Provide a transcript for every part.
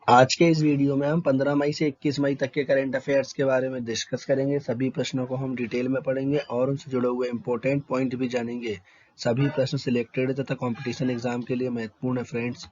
आज के इस वीडियो में हम 15 मई से 21 मई तक के करंट अफेयर्स के बारे में डिस्कस करेंगे। सभी प्रश्नों को हम डिटेल में पढ़ेंगे और उनसे जुड़े हुए इंपॉर्टेंट पॉइंट भी जानेंगे। सभी प्रश्न सिलेक्टेड तथा कंपटीशन एग्जाम के लिए महत्वपूर्ण है फ्रेंड्स।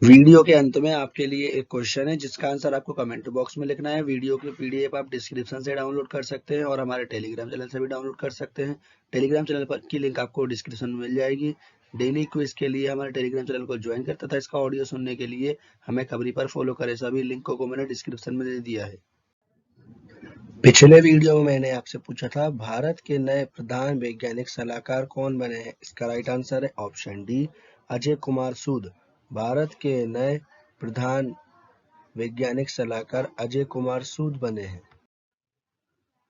वीडियो के अंत में आपके लिए एक क्वेश्चन है जिसका आंसर आपको कमेंट बॉक्स में लिखना है। वीडियो की पीडीएफ आप डिस्क्रिप्शन से डाउनलोड कर सकते हैं और हमारे टेलीग्राम चैनल से भी डाउनलोड कर सकते हैं। टेलीग्राम चैनल पर की लिंक आपको डिस्क्रिप्शन में मिल जाएगी। डेली क्विज के लिए हमारे टेलीग्राम चैनल को ज्वाइन करता था। इसका ऑडियो सुनने के लिए हमें खबरी पर फॉलो करें। सभी लिंकों को मैंने डिस्क्रिप्शन में दे दिया है। पिछले वीडियो में मैंने आपसे पूछा था भारत के नए प्रधान वैज्ञानिक सलाहकार कौन बने हैं। इसका राइट आंसर है ऑप्शन डी, अजय कुमार सूद। भारत के नए प्रधान वैज्ञानिक सलाहकार अजय कुमार सूद बने हैं।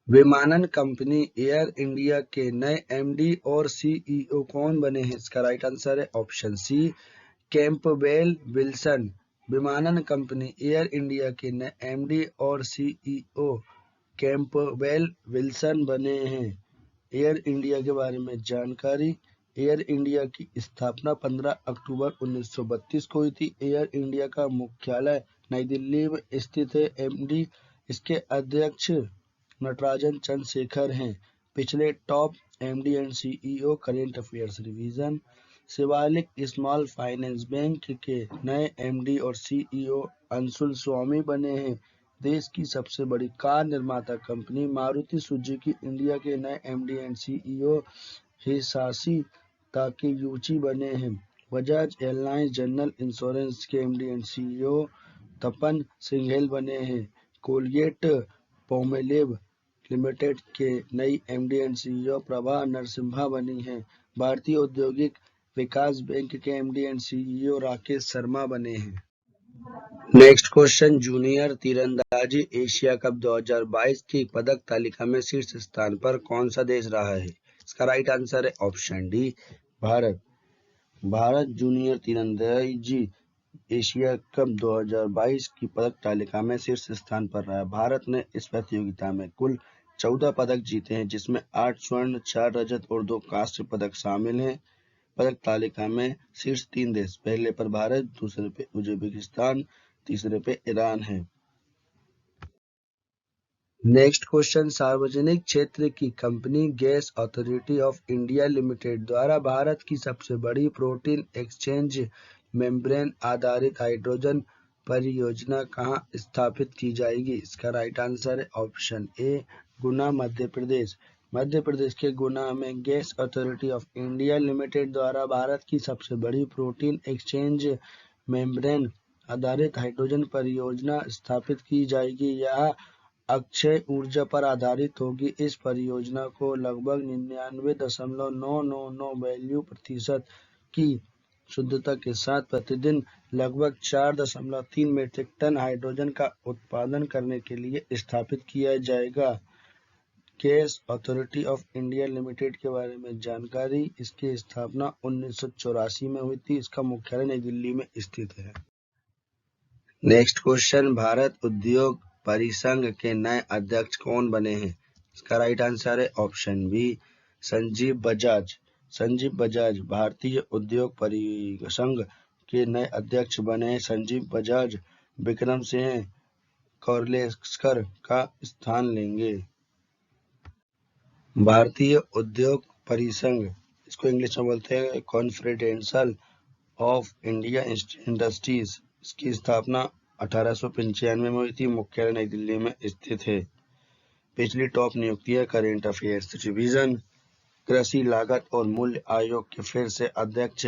विमानन कंपनी एयर इंडिया के नए एमडी और सीईओ कौन बने हैं। इसका राइट आंसर है ऑप्शन सी, कैंपबेल विल्सन। विमानन कंपनी एयर इंडिया के नए एमडी और सीईओ कैंपबेल विल्सन बने हैं। एयर इंडिया के बारे में जानकारी। एयर इंडिया की स्थापना 15 अक्टूबर 1932 को हुई थी। एयर इंडिया का मुख्यालय नई दिल्ली में स्थित है। एमडी इसके अध्यक्ष नटराजन चंद्रशेखर हैं। पिछले top MD and CEO current affairs revision. Shivalik small finance bank के नए एमडी और सीईओ अंशुल स्वामी बने हैं। देश की सबसे बड़ी कार निर्माता कंपनी मारुति सुजुकी इंडिया के नए एमडी एंड सीईओ हिसाशी ताकेयूची बने हैं। बजाज एयरलाइंस जनरल इंश्योरेंस के एमडी एंड सीईओ तपन सिंघल बने हैं। कोलगेट पोमेलेव लिमिटेड के नई MD and CEO Prabha Narasimha बनी हैं। भारतीय औद्योगिक विकास बैंक के MD and CEO Rakesh Sharma बने हैं। नेक्स्ट क्वेश्चन, जूनियर तीरंदाजी एशिया कप 2022 की पदक तालिका में शीर्ष स्थान पर कौन सा देश रहा है। इसका राइट आंसर है option D, Bharat. Bharat junior तीरंदाजी एशिया कप 2022 की पदक तालिका में शीर्ष स्थान पर रहा है। भारत ने इस प्रतियोगिता में कुल 14 पदक जीते हैं, जिसमें 8 स्वर्ण, 4 रजत और 2 कांस्य पदक शामिल हैं। पदक तालिका में शीर्ष 3 देश, पहले पर भारत, दूसरे पे उज्बेकिस्तान, तीसरे पे ईरान है। नेक्स्ट क्वेश्चन, सार्वजनिक क्षेत्र की company gas authority of India limited द्वारा भारत की सबसे बड़ी प्रोटीन एक्सचेंज मेम्ब्रेन आधारित हाइड्रोजन परियोजना कहाँ स्थापित की जाएगी। इसका राइट आंसर है ऑप्शन ए, गुना, मध्य प्रदेश। मध्य प्रदेश के गुना में gas authority of India limited द्वारा भारत की सबसे बड़ी प्रोटीन एक्सचेंज मेम्ब्रेन आधारित हाइड्रोजन परियोजना स्थापित की जाएगी। यह अक्षय ऊर्जा पर आधारित होगी। इस परियोजना को लगभग 99.999 वैल्यू प्रतिशत की शुद्धता के साथ प्रतिदिन लगभग 4.3 मीट्रिक टन हाइड्रोजन का उत्पादन करने के लिए स्थापित किया जाएगा। Gas authority of India limited के बारे में जानकारी। इसकी स्थापना 1984 में हुई थी। इसका मुख्यालय नई दिल्ली में स्थित है। नेक्स्ट क्वेश्चन, भारत उद्योग परिसंघ के नए अध्यक्ष कौन बने हैं। इसका राइट आंसर है ऑप्शन बी, संजीव बजाज। संजीव बजाज भारतीय उद्योग परिसंघ के नए अध्यक्ष बने हैं। संजीव बजाज विक्रम सिंह कोर्लेस्कर का स्थान लेंगे। भारतीय उद्योग परिसंघ, इसको इंग्लिश में बोलते हैं कॉन्फेडरेशन ऑफ इंडिया इंडस्ट्रीज। इसकी स्थापना 1895 में हुई थी। मुख्यालय नई दिल्ली में स्थित है। पिछली टॉप नियुक्तियां करेंट अफेयर्स रिवीजन। कृषि लागत और मूल्य आयोग के फिर से अध्यक्ष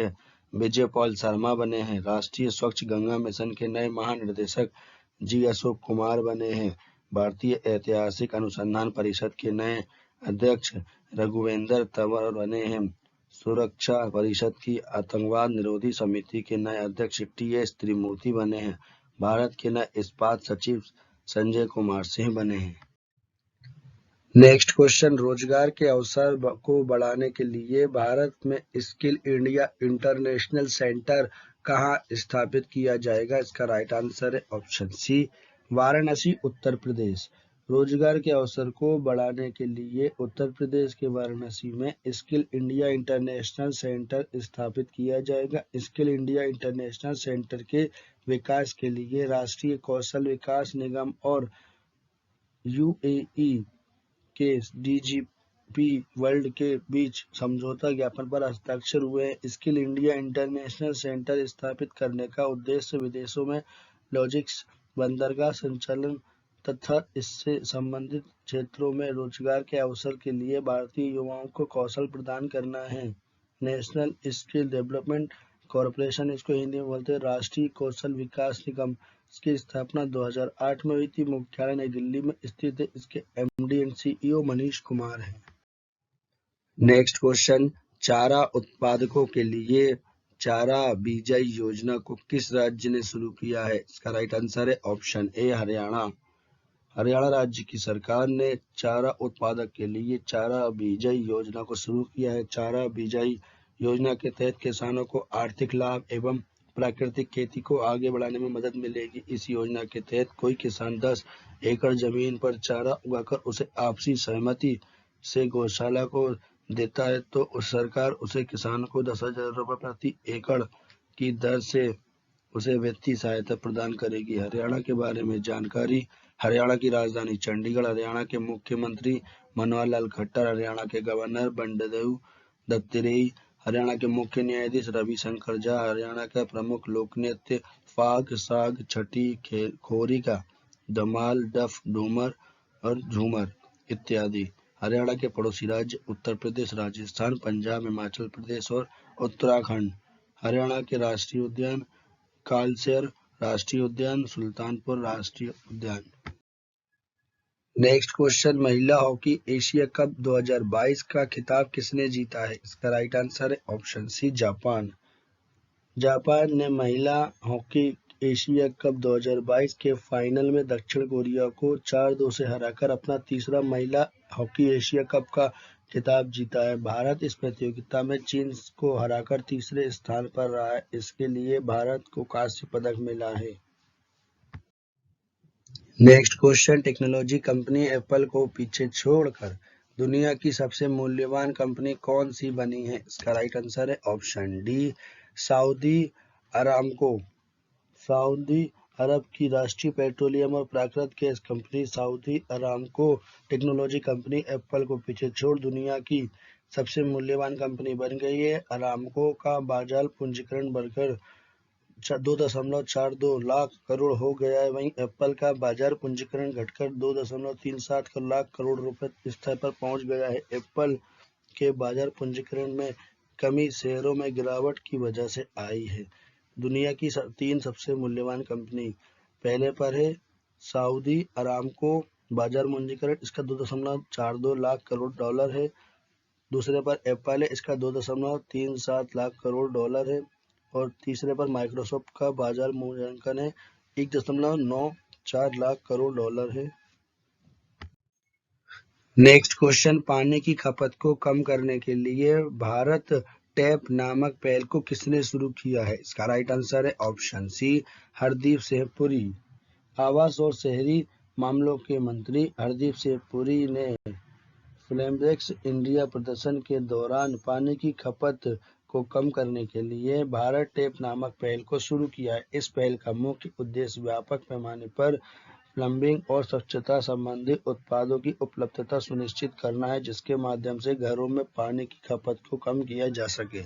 विजय पॉल शर्मा बने हैं। राष्ट्रीय स्वच्छ गंगा मिशन के नए महानिदेशक जी अशोक कुमार बने हैं। भारतीय ऐतिहासिक अनुसंधान परिषद के नए अध्यक्ष रघुवेंद्र तंवर बने हैं। सुरक्षा परिषद की आतंकवाद निरोधी समिति के नए अध्यक्ष टीएस त्रिमूर्ति बने हैं। भारत के नए इस्पात सचिव संजय कुमार सिंह बने हैं। नेक्स्ट क्वेश्चन, रोजगार के अवसर को बढ़ाने के लिए भारत में स्किल इंडिया इंटरनेशनल सेंटर कहाँ स्थापित किया जाएगा। इसका राइट आंसर है ऑप्शन सी, वाराणसी, उत्तर प्रदेश। रोजगार के अवसर को बढ़ाने के लिए उत्तर प्रदेश के वाराणसी में स्किल इंडिया इंटरनेशनल सेंटर स्थापित किया जाएगा। स्किल इंडिया इंटरनेशनल सेंटर के विकास के लिए राष्ट्रीय कौशल विकास निगम और यूएई के डीजीपी वर्ल्ड के बीच समझौता ज्ञापन पर हस्ताक्षर हुए हैं। स्किल इंडिया इंटरनेशनल सेंटर स्थापित करने का उद्देश्य विदेशों में लॉजिस्टिक्स, बंदरगाह संचालन तथा इससे संबंधित क्षेत्रों में रोजगार के अवसर के लिए भारतीय युवाओं को कौशल प्रदान करना है। नेशनल स्किल डेवलपमेंट कॉरपोरेशन, इसको हिंदी में बोलते हैं राष्ट्रीय कौशल विकास निगम, इसकी स्थापना 2008 में हुई थी। मुख्यालय नई दिल्ली में स्थित है। इसके MD and CEO Manish Kumar हैं। नेक्स्ट क्वेश्चन, चारा उत्पादकों के लिए चारा बीजाई योजना को किस राज्य ने शुरू किया है? इसका राइट आंसर है ऑप्शन ए हरियाणा। हरियाणा राज्य की सरकार ने चारा उत्पादक के लिए चारा बीजाई योजना को शुरू किया है। चारा बीजाई योजना के तहत किसानों को आर्थिक लाभ एवं प्राकृतिक खेती को आगे बढ़ाने में मदद मिलेगी। इस योजना के तहत कोई किसान 10 एकड़ जमीन पर चारा उगाकर उसे आपसी सहमति से गौशाला को देता है तो सरकार उसे किसान को 10,000 रुपये प्रति एकड़ की दर से उसे वित्तीय सहायता प्रदान करेगी। हरियाणा के बारे में जानकारी। हरियाणा की राजधानी चंडीगढ़। हरियाणा के मुख्यमंत्री मनोहर लाल खट्टर। हरियाणा के गवर्नर बंडारू दत्तात्रेय। हरियाणा के मुख्य न्यायाधीश रविशंकर झा। हरियाणा का प्रमुख लोक नृत्य फाग, साग, छठी, खोरिका, धमाल, डफ, डूमर और झूमर इत्यादि। हरियाणा के पड़ोसी राज्य उत्तर प्रदेश, राजस्थान, पंजाब, हिमाचल प्रदेश और उत्तराखंड। हरियाणा के राष्ट्रीय उद्यान कालसेर राष्ट्रीय उद्यान, सुल्तानपुर राष्ट्रीय उद्यान। नेक्स्ट क्वेश्चन, महिला हॉकी एशिया कप 2022 का खिताब किसने जीता है? इसका राइट आंसर है ऑप्शन सी जापान। जापान ने महिला हॉकी एशिया कप 2022 के फाइनल में दक्षिण कोरिया को 4-2 से हराकर अपना तीसरा महिला हॉकी एशिया कप का खिताब जीता है। भारत इस प्रतियोगिता में चीन को हराकर तीसरे स्थान पर रहा है। इसके लिए भारत को कांस्य पदक मिला है। Next question, technology company Apple को पीछे छोड़कर दुनिया की सबसे मूल्यवान कंपनी कौन सी बनी है? इसका राइट आंसर है ऑप्शन डी सऊदी अरामको। सऊदी अरब की राष्ट्रीय पेट्रोलियम और प्राकृतिक gas company Saudi Aramco technology company Apple को पीछे छोड़ दुनिया की सबसे मूल्यवान कंपनी बन गई है। अरामको का बाजार पूंजीकरण बढ़कर 2.42 लाख करोड़ हो गया है। वहीं एप्पल का बाजार पूंजीकरण घटकर 2.37 लाख करोड़ रुपए स्तर पर पहुंच गया है। एप्पल के बाजार पूंजीकरण में कमी शेयरों में गिरावट की वजह से आई है। दुनिया की 3 सबसे मूल्यवान कंपनी, पहले पर है सऊदी अरामको, बाजार पूंजीकरण इसका 2.42 लाख करोड़ डॉलर है। दूसरे पर एप्पल है, इसका 2.37 लाख करोड़ डॉलर है। और तीसरे पर माइक्रोसॉफ्ट का बाजार मूल्यांकन है 1.94 लाख करोड़ डॉलर है। नेक्स्ट क्वेश्चन, पानी की खपत को कम करने के लिए भारत टैप नामक पहल को किसने शुरू किया है? इसका राइट आंसर है ऑप्शन सी हरदीप सिंह पुरी। आवास और शहरी मामलों के मंत्री हरदीप सिंह पुरी ने फ्लेमब्रेक्स इंडिया प्रदर्शन के दौरान पानी की खपत को कम करने के लिए भारत टैप नामक पहल को शुरू किया है। इस पहल का मुख्य उद्देश्य व्यापक पैमाने पर प्लम्बिंग और स्वच्छता संबंधी उत्पादों की उपलब्धता सुनिश्चित करना है, जिसके माध्यम से घरों में पानी की खपत को कम किया जा सके।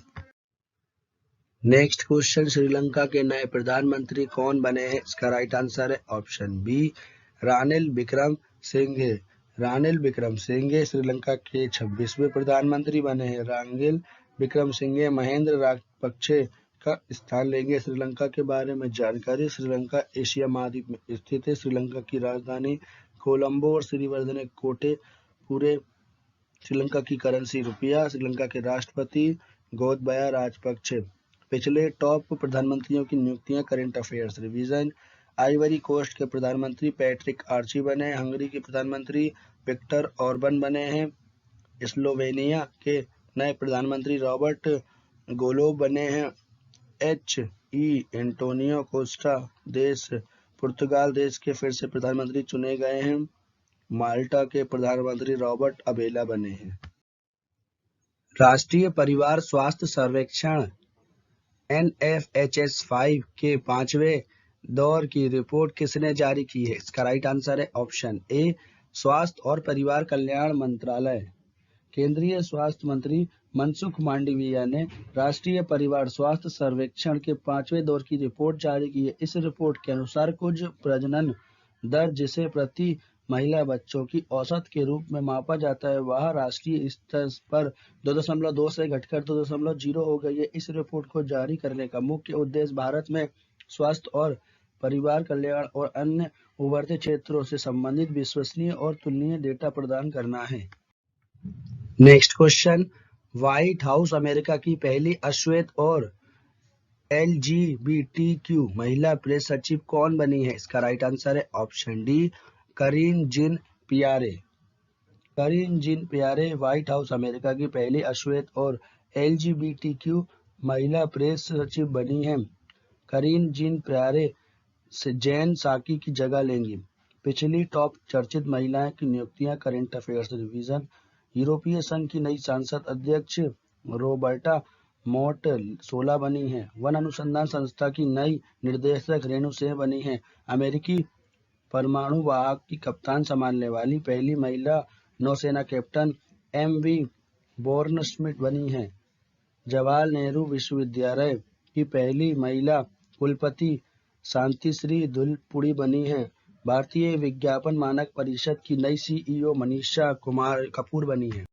नेक्स्ट क्वेश्चन, श्रीलंका के नए प्रधानमंत्री कौन बने हैं? इसका राइट आंसर है ऑप्शन बी रानिल विक्रमसिंघे। रानिल विक्रमसिंघे श्रीलंका के 26वें प्रधानमंत्री बने हैं। रानिल विक्रमसिंघे महेंद्र राजपक्षे का स्थान लेंगे। श्रीलंका के बारे में जानकारी। श्रीलंका एशिया महाद्वीप में स्थित है। श्रीलंका की राजधानी कोलंबो और श्रीवर्धने कोटे पूरे श्रीलंका की करेंसी रुपया। श्रीलंका के राष्ट्रपति गोतबाया राजपक्षे। पिछले टॉप प्रधानमंत्रियों की नियुक्तियां, current affairs revision. Ivory Coast के प्रधानमंत्री पैट्रिक आर्ची बने। हंगरी के प्रधानमंत्री विक्टर ऑर्बन बने हैं। स्लोवेनिया के नए प्रधानमंत्री रॉबर्ट गोलोब बने हैं। एंटोनियो कोस्टा पुर्तगाल देश के फिर से प्रधानमंत्री चुने गए हैं। माल्टा के प्रधानमंत्री रॉबर्ट अबेला बने हैं। राष्ट्रीय परिवार स्वास्थ्य सर्वेक्षण NFHS5 के 5वें दौर की रिपोर्ट किसने जारी की है? इसका राइट आंसर है ऑप्शन ए, स्वास्थ्य और परिवार कल्याण मंत्रालय। केंद्रीय स्वास्थ्य मंत्री मनसुख मांडविया ने राष्ट्रीय परिवार स्वास्थ्य सर्वेक्षण के 5वें दौर की रिपोर्ट जारी की है। इस रिपोर्ट के अनुसार कुल प्रजनन दर, जिसे प्रति महिला बच्चों की औसत के रूप में मापा जाता है, वह राष्ट्रीय स्तर पर 2.2 से घटकर 2.0 हो गई है। इस रिपोर्ट को जारी करने का मुख्य उद्देश्य भारत में स्वास्थ्य और परिवार कल्याण और अन्य उभरते क्षेत्रों से संबंधित विश्वसनीय और तुलनीय डेटा प्रदान करना है। Next question, white house America की पहली अश्वेत और LGBTQ महिला प्रेस सचिव कौन बनी है? इसका राइट आंसर है ऑप्शन डी, करीन जिन पियारे। करीन जिन पियारे व्हाइट हाउस अमेरिका की पहली अश्वेत और LGBTQ महिला प्रेस सचिव बनी हैं। करीन जिन पियारे से जेन साकी की जगह लेंगी। पिछली टॉप चर्चित महिलाएं की नियुक्तियां करंट अफेयर्स रिवीजन। यूरोपीय संघ की नई संसद अध्यक्ष रोबर्टा मोट 16 बनी हैं। वन अनुसंधान संस्था की नई निर्देशक रेणु सिंह बनी हैं। अमेरिकी परमाणु वाहक की कप्तान संभालने वाली पहली महिला नौसेना कैप्टन MV बोर्नस्मिथ बनी हैं। जवाहरलाल नेहरू विश्वविद्यालय की पहली महिला कुलपति शांतिश्री धुलपुड़ी बनी हैं। भारतीय विज्ञापन मानक परिषद की नई CEO मनीषा कपूर बनी है।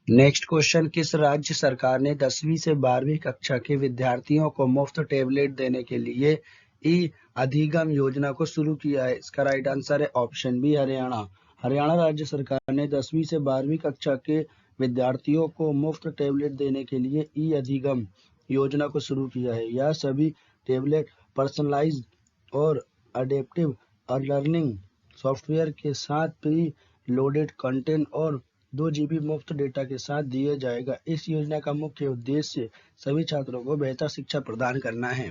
नेक्स्ट क्वेश्चन, किस राज्य सरकार ने 10वीं से 12वीं कक्षा के विद्यार्थियों को मुफ्त टैबलेट देने के लिए ई अधिगम योजना को शुरू किया है? इसका राइट आंसर है ऑप्शन बी, हरियाणा। हरियाणा राज्य सरकार ने 10वीं से 12वीं कक्षा के विद्यार्थियों को मुफ्त टैबलेट देने के लिए ई अधिगम योजना को शुरू किया है। यह सभी टैबलेट पर्सनलाइज्ड और अडेप्टिव लर्निंग सॉफ्टवेयर के साथ प्री लोडेड कंटेंट और 2 GB मुफ्त डेटा के साथ दिया जाएगा। इस योजना का मुख्य उद्देश्य सभी छात्रों को बेहतर शिक्षा प्रदान करना है।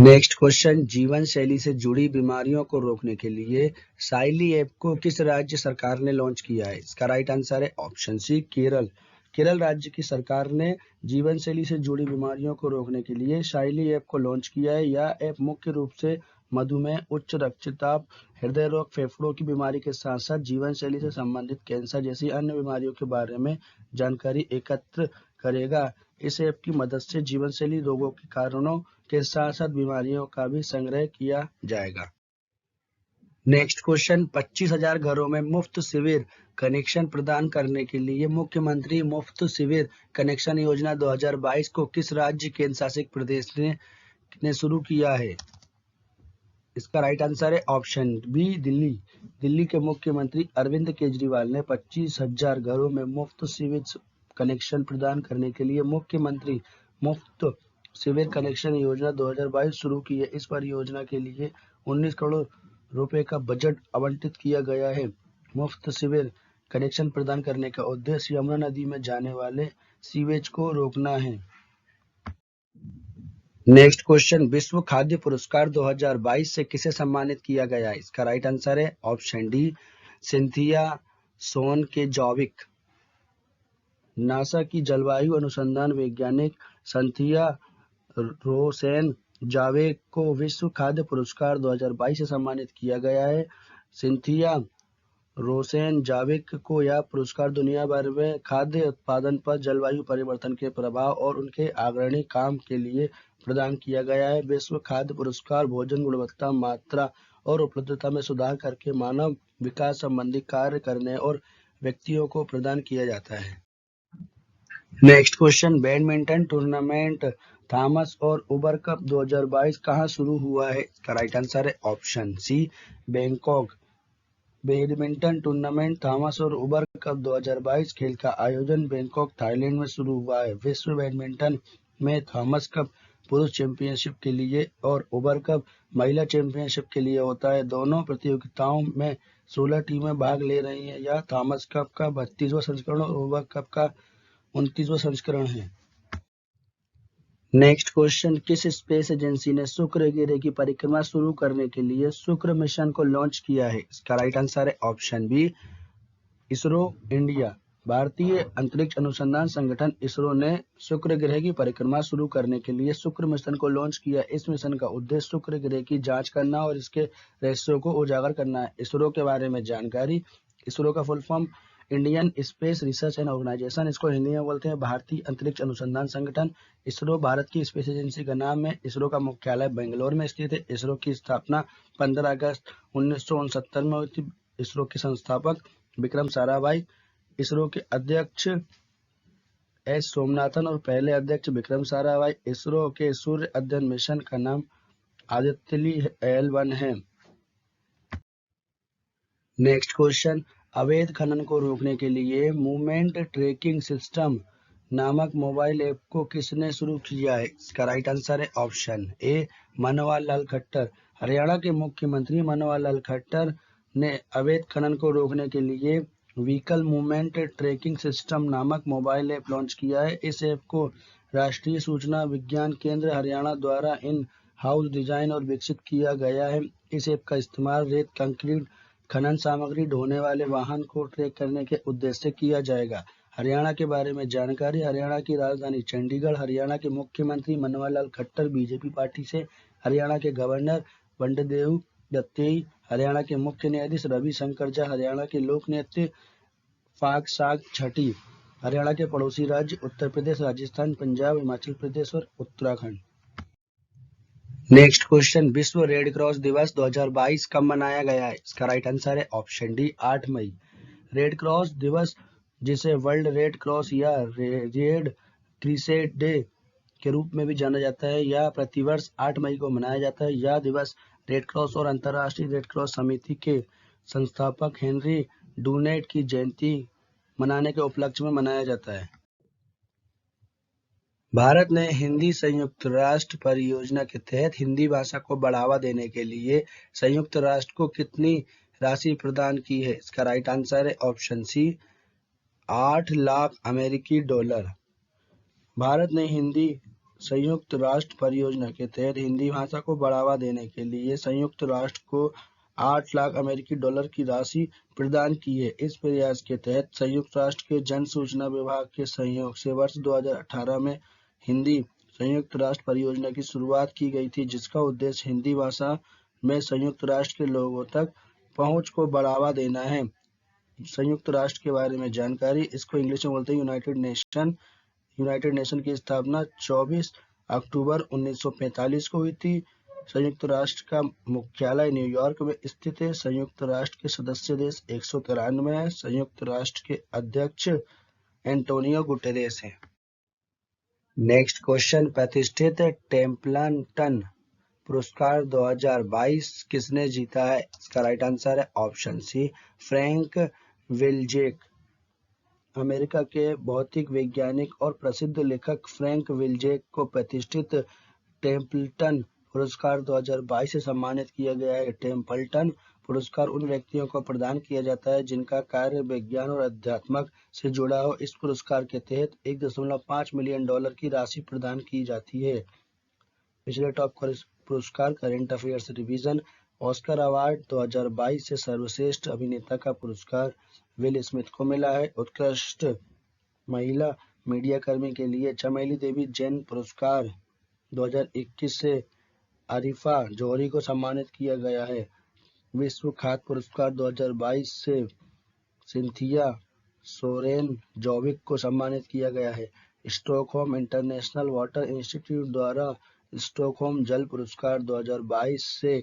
नेक्स्ट क्वेश्चन, जीवन शैली से जुड़ी बीमारियों को रोकने के लिए साइली ऐप को किस राज्य सरकार ने लॉन्च किया है? इसका राइट आंसर है ऑप्शन सी, केरल। केरल राज्य की सरकार ने जीवन शैली से जुड़ी बीमारियों को रोकने के लिए साइली ऐप को लॉन्च किया है। यह ऐप मुख्य रूप से मधुमेह, उच्च रक्तचाप, हृदय रोग, फेफड़ों की बीमारी के साथ साथ जीवन शैली से संबंधित कैंसर जैसी अन्य बीमारियों के बारे में जानकारी एकत्र करेगा। इस ऐप की मदद से जीवन शैली रोगों के कारणों के साथ साथ बीमारियों का भी संग्रह किया जाएगा। नेक्स्ट क्वेश्चन, 25,000 घरों में मुफ्त सीवर कनेक्शन प्रदान करने के लिए मुख्यमंत्री मुफ्त सीवर कनेक्शन योजना 2022 को किस राज्य केंद्र शासित प्रदेश ने शुरू किया है? इसका राइट आंसर है ऑप्शन बी, दिल्ली। दिल्ली के मुख्यमंत्री अरविंद केजरीवाल ने 25,000 घरों में मुफ्त सीवेज कनेक्शन प्रदान करने के लिए मुख्यमंत्री मुफ्त सीवेज कनेक्शन योजना 2022 शुरू की है। इस परियोजना के लिए 19 करोड़ रुपए का बजट आवंटित किया गया है। मुफ्त सीवेज कनेक्शन प्रदान करने का उद्देश्य यमुना नदी में जाने वाले सीवेज को रोकना है। नेक्स्ट क्वेश्चन, विश्व खाद्य पुरस्कार 2022 से किसे सम्मानित किया गया है? इसका राइट आंसर है ऑप्शन डी, सिंथिया सोनकेजॉविक। नासा की जलवायु अनुसंधान वैज्ञानिक सिंथिया रोसेनजावेक को विश्व खाद्य पुरस्कार 2022 से सम्मानित किया गया है। सिंथिया रोसेनजावेक को यह पुरस्कार दुनिया भर में खाद्य उत्पादन पर जलवायु परिवर्तन के प्रभाव और उनके अग्रणी काम के लिए प्रदान किया गया है। विश्व खाद्य पुरस्कार भोजन गुणवत्ता, मात्रा और उपलब्धता में सुधार करके मानव विकास संबंधी कार्य करने और व्यक्तियों को प्रदान किया जाता है। Next question, badminton tournament Thomas और उबर कप 2022 कहाँ शुरू हुआ है? इसका राइट आंसर है option C, Bangkok. Badminton tournament Thomas और उबर कप 2022 खेल का आयोजन बैंकॉक, थाईलैंड में शुरू हुआ है। विश्व बैडमिंटन में थॉमस कप पुरुष चैंपियनशिप के लिए और उबर कप महिला चैंपियनशिप के लिए होता है। दोनों प्रतियोगिताओं में 16 टीमें भाग ले रही हैं। यह थॉमस कप का 32वां संस्करण और उबर कप का 29वां संस्करण है। नेक्स्ट क्वेश्चन, किस स्पेस एजेंसी ने शुक्र ग्रह की परिक्रमा शुरू करने के लिए शुक्र मिशन को लॉन्च किया है? इसका राइट आंसर है ऑप्शन बी, इसरो इंडिया। भारतीय अंतरिक्ष अनुसंधान संगठन इसरो ने शुक्र ग्रह की परिक्रमा शुरू करने के लिए शुक्र मिशन को लॉन्च किया। इस मिशन का उद्देश्य शुक्र ग्रह की जांच करना और इसके रहस्यों को उजागर करना है। इसरो के बारे में जानकारी। इसरो का full form Indian space research and organisation, इसको हिंदी में बोलते हैं भारतीय अंतरिक्ष अनुसंधान संगठन। इसरो भारत की स्पेस एजेंसी का नाम है। इसरो का मुख्यालय बेंगलोर में स्थित है। इसरो की स्थापना 15 अगस्त 1969 में हुई थी। इसरो के संस्थापक विक्रम साराभाई, इसरो के अध्यक्ष एस सोमनाथन और पहले अध्यक्ष विक्रम साराभाई। इसरो के सूर्य अध्ययन मिशन का नाम आदित्यली L1 है। नेक्स्ट क्वेश्चन, अवैध खनन को रोकने के लिए मूवमेंट ट्रैकिंग सिस्टम नामक मोबाइल ऐप को किसने शुरू किया है? इसका राइट आंसर है ऑप्शन ए, मनोहर लाल खट्टर। हरियाणा के मुख्यमंत्री मनोहर लाल खट्टर ने अवैध खनन को रोकने के लिए व्हीकल मूवमेंट ट्रैकिंग सिस्टम नामक मोबाइल ऐप लॉन्च किया है। इस ऐप को राष्ट्रीय सूचना विज्ञान केंद्र हरियाणा द्वारा इन हाउस डिजाइन और विकसित किया गया है। इस ऐप का इस्तेमाल रेत, कंक्रीट, खनन सामग्री ढोने वाले वाहन को ट्रैक करने के उद्देश्य से किया जाएगा। हरियाणा के बारे में जानकारी। हरियाणा की राजधानी चंडीगढ़। हरियाणा के मुख्यमंत्री मनोहर लाल खट्टर बीजेपी पार्टी से। हरियाणा के गवर्नर बंडारू दत्तात्रेय। हरियाणा के मुख्य न्यायाधीश रवि शंकर झा। हरियाणा के लोक नृत्य फाग साग छठी। हरियाणा के पड़ोसी राज्य उत्तर प्रदेश, राजस्थान, पंजाब, हिमाचल प्रदेश और उत्तराखंड। नेक्स्ट क्वेश्चन, विश्व रेड क्रॉस दिवस 2022 कब मनाया गया है? इसका राइट आंसर है ऑप्शन डी, 8 मई। रेड क्रॉस दिवस, जिसे वर्ल्ड रेड क्रॉस या रेड क्रिसेंट डे के रूप में भी जाना जाता है, यह प्रतिवर्ष 8 मई को मनाया जाता है। यह दिवस रेड क्रॉस और अंतर्राष्ट्रीय रेड क्रॉस समिति के संस्थापक हेनरी डूनेट की जयंती मनाने के उपलक्ष्य में मनाया जाता है। भारत ने हिंदी संयुक्त राष्ट्र परियोजना के तहत हिंदी भाषा को बढ़ावा देने के लिए संयुक्त राष्ट्र को कितनी राशि प्रदान की है? इसका राइट आंसर है ऑप्शन सी, 8 लाख अमेरिकी डॉलर। भारत ने हिंदी संयुक्त राष्ट्र परियोजना के तहत हिंदी भाषा को बढ़ावा देने के लिए संयुक्त राष्ट्र को 8 लाख अमेरिकी डॉलर की राशि प्रदान की है। इस प्रयास के तहत संयुक्त राष्ट्र के जन सूचना विभाग के सहयोग से वर्ष 2018 में हिंदी संयुक्त राष्ट्र परियोजना की शुरुआत की गई थी, जिसका उद्देश्य हिंदी भाषा में संयुक्त राष्ट्र के लोगों तक पहुंच को बढ़ावा देना है। संयुक्त राष्ट्र के बारे में जानकारी। इसको इंग्लिश में बोलते हैं यूनाइटेड नेशन। यूनाइटेड नेशन की स्थापना 24 अक्टूबर 1945 को हुई थी। संयुक्त राष्ट्र का मुख्यालय न्यूयॉर्क में स्थित है। संयुक्त राष्ट्र के सदस्य देश 193 है। संयुक्त राष्ट्र के अध्यक्ष एंटोनियो गुटेरेस हैं। नेक्स्ट क्वेश्चन, प्रतिष्ठित टेम्पल्टन पुरस्कार 2022 किसने जीता है? इसका राइट आंसर है option C, Frank Wilczek. America के भौतिक वैज्ञानिक और प्रसिद्ध लेखक फ्रैंक विल्जेक को प्रतिष्ठित टेम्पल्टन पुरस्कार 2022 से सम्मानित किया गया है। टेम्पल्टन पुरस्कार उन व्यक्तियों को प्रदान किया जाता है जिनका कार्य विज्ञान और अध्यात्म से जुड़ा हो। इस पुरस्कार के तहत 1.5 मिलियन डॉलर की राशि प्रदान की जाती है। पिछले टॉप पुरस्कार, current affairs revision. Oscar award 2022 से सर्वश्रेष्ठ अभिनेता का पुरस्कार विल स्मिथ को मिला है। उत्कृष्ट महिला मीडिया कर्मी के लिए चमेली देवी जैन पुरस्कार 2021 से आरिफा जौहरी को सम्मानित किया गया है। विश्व खाद्य पुरस्कार 2022 से सिंथिया सोरेन जॉविक को सम्मानित किया गया है। स्टॉकहोम इंटरनेशनल वाटर इंस्टीट्यूट द्वारा स्टॉकहोम जल पुरस्कार 2022 से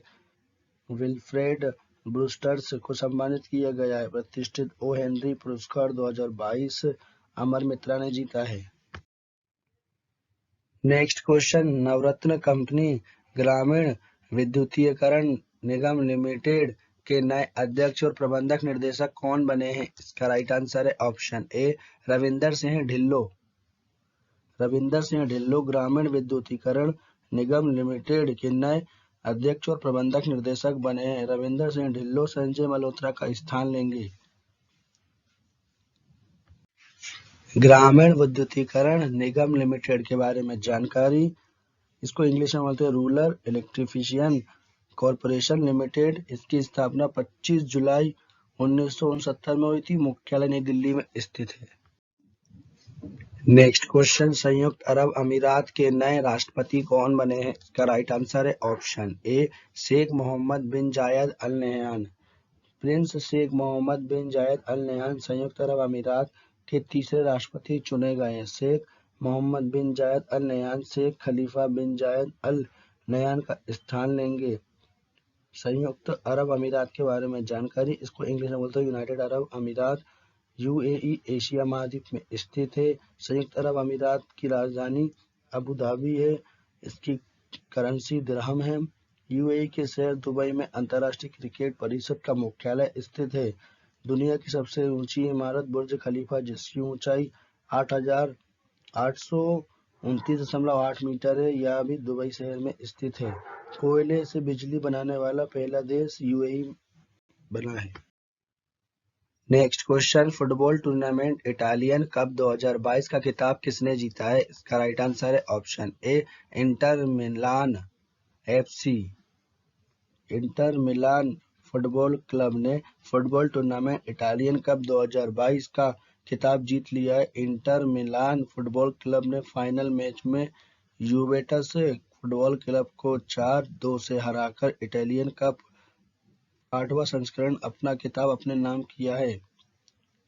विल्फ्रेड ब्रूस्टर्स को सम्मानित किया गया है। प्रतिष्ठित ओ हेनरी पुरस्कार 2022 अमर मित्रा ने जीता है। नेक्स्ट क्वेश्चन, नवरत्न कंपनी ग्रामीण विद्युतीकरण निगम लिमिटेड के नए अध्यक्ष और प्रबंधक निर्देशक कौन बने हैं? इसका राइट आंसर है ऑप्शन ए, रविंदर सिंह ढिल्लो। रविंदर सिंह ढिल्लो ग्रामीण विद्युतीकरण निगम लिमिटेड के नए अध्यक्ष और प्रबंधक निर्देशक बने हैं। रविंदर सिंह ढिल्लो संजय मल्होत्रा का स्थान लेंगे। ग्रामीण विद्युतीकरण निगम लिमिटेड के बारे में जानकारी। इसको इंग्लिश में बोलते हैं रूरल इलेक्ट्रिफिकेशन कॉरपोरेशन लिमिटेड। इसकी स्थापना 25 जुलाई 1969 में हुई थी। मुख्यालय नई दिल्ली में स्थित है। नेक्स्ट क्वेश्चन, संयुक्त अरब अमीरात के नए राष्ट्रपति कौन बने हैं? इसका राइट आंसर है ऑप्शन ए शेख मोहम्मद बिन जायद अल नहयान। प्रिंस शेख मोहम्मद बिन जायद अल नहयान संयुक्त अरब अमीरात के तीसरे राष्ट्रपति चुने गए हैं। शेख मोहम्मद बिन जायद अल नहयान शेख खलीफा बिन जायद अल नहयान का स्थान लेंगे। संयुक्त अरब अमीरात के बारे में जानकारी। इसको इंग्लिश में बोलते हैं यूनाइटेड अरब अमीरात। यूएई एशिया महाद्वीप में स्थित है। संयुक्त अरब अमीरात की राजधानी अबू धाबी है। इसकी करेंसी दिरहम है। यूएई के शहर दुबई में अंतर्राष्ट्रीय क्रिकेट परिषद का मुख्यालय स्थित है। दुनिया की सबसे ऊंची इमारत बुर्ज खलीफा, जिसकी ऊंचाई 8,829.8 मीटर है, यह भी दुबई शहर में स्थित है। कोयले से बिजली बनाने वाला पहला देश यूएई बना है। Next question, football tournament Italian cup 2022 का खिताब किसने जीता है? इसका राइट आंसर है option A Inter Milan FC. Inter Milan football club ने फुटबॉल टूर्नामेंट इटालियन कप 2022 का खिताब जीत लिया है। इंटर मिलान फुटबॉल क्लब ने फाइनल मैच में यूवेंटस फुटबॉल क्लब को 4-2 से हराकर इटालियन कप 8वां संस्करण अपना खिताब अपने नाम किया है।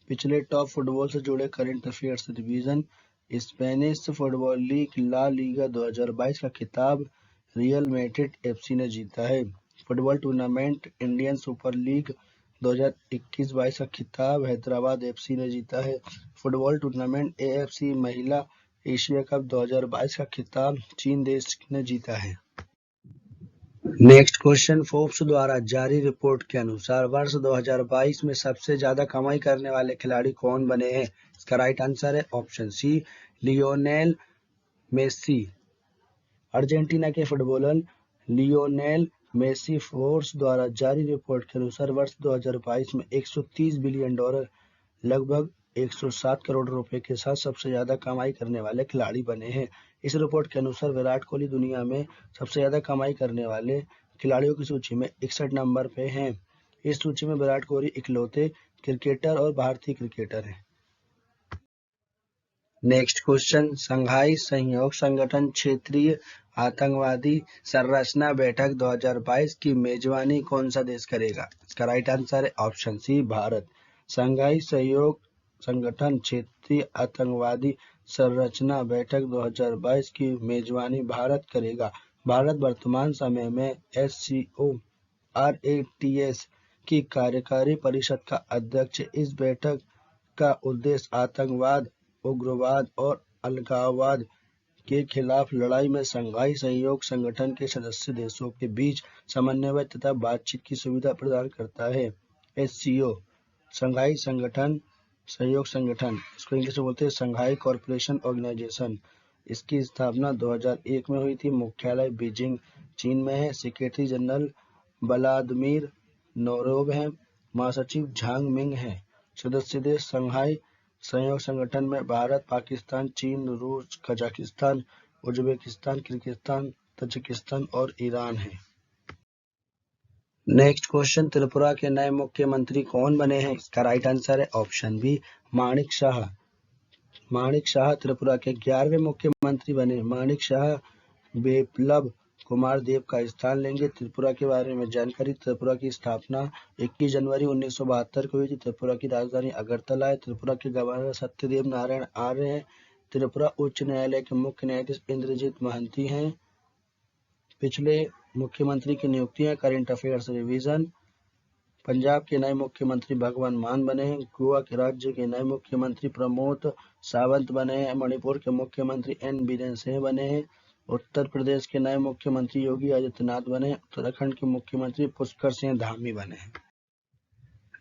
पिछले टॉप फुटबॉल से जुड़े current affairs revision. Spanish football league La Liga 2022 का खिताब रियल मैड्रिड एफसी ने जीता है। Football tournament Indian Super League 2021-22 का खिताब हैदराबाद एफसी ने जीता है। फुटबॉल टूर्नामेंट एएफसी महिला एशिया कप 2022 का खिताब चीन देश ने जीता है। नेक्स्ट क्वेश्चन, फोर्ब्स द्वारा जारी रिपोर्ट के अनुसार वर्ष 2022 में सबसे ज्यादा कमाई करने वाले खिलाड़ी कौन बने हैं? इसका राइट आंसर है option C Lionel Messi. Argentina के फुटबॉलर लियोनेल मेसी फोर्ब्स द्वारा जारी रिपोर्ट के अनुसार वर्ष 2022 में $130 बिलियन लगभग 107 करोड़ रुपए के साथ सबसे ज्यादा कमाई करने वाले खिलाड़ी बने हैं। इस रिपोर्ट के अनुसार विराट कोहली दुनिया में सबसे ज्यादा कमाई करने वाले खिलाड़ियों की सूची में 61 नंबर पे हैं। इस सूची में विराट कोहली इकलौते क्रिकेटर और भारतीय क्रिकेटर हैं। नेक्स्ट क्वेश्चन, संघाई सहयोग संगठन क्षेत्रीय आतंकवादी संरचना बैठक 2022 की मेजबानी कौन सा देश करेगा? इसका राइट आंसर है ऑप्शन सी भारत। संघाई सहयोग संगठन क्षेत्रीय आतंकवादी संरचना बैठक 2022 की मेजबानी भारत करेगा। भारत वर्तमान समय में SCORATS की कार्यकारी परिषद का अध्यक्ष है। इस बैठक का उद्देश्य आतंकवाद, उग्रवाद और अलगाववाद के खिलाफ लड़ाई में संघाई सहयोग संगठन के सदस्य देशों के बीच समन्वय तथा बातचीत की सुविधा प्रदान करता है। SCO संघाई संगठन सहयोग संगठन, इसको इंग्लिश में बोलते हैं संघाई कॉर्पोरेशन ऑर्गेनाइजेशन। इसकी स्थापना 2001 में हुई थी। मुख्यालय बीजिंग चीन में है। सेक्रेटरी जनरल व्लादिमीर नोरोव है। महासचिव झांग मिंग है। सदस्य देश संघाई सहयोग संगठन में भारत, पाकिस्तान, चीन, रूस, कजाकिस्तान, उज्बेकिस्तान, किर्गिस्तान, तजिकिस्तान और ईरान है। नेक्स्ट क्वेश्चन, त्रिपुरा के नए मुख्यमंत्री कौन बने हैं? इसका राइट आंसर है ऑप्शन बी माणिक शाह। माणिक शाह त्रिपुरा के 11वें मुख्यमंत्री बने। माणिक शाह बिप्लब कुमार देव का स्थान लेंगे। त्रिपुरा के बारे में जानकारी। त्रिपुरा की स्थापना 21 जनवरी 1972 को हुई थी। त्रिपुरा की राजधानी अगरतला है। त्रिपुरा के गवर्नर सत्यदेव नारायण आर्य हैं। त्रिपुरा उच्च न्यायालय के मुख्य न्यायाधीश इंद्रजीत महंती हैं। पिछले मुख्यमंत्री की नियुक्तियां। Current affairs revision. पंजाब के नए मुख्यमंत्री भगवंत मान बने हैं। गोवा के राज्य के नए मुख्यमंत्री प्रमोद सावंत बने हैं। मणिपुर के मुख्यमंत्री एन बीरेन सिंह बने हैं। उत्तर प्रदेश के नए मुख्यमंत्री योगी आदित्यनाथ बने हैं। उत्तराखंड के मुख्यमंत्री पुष्कर सिंह धामी बने हैं।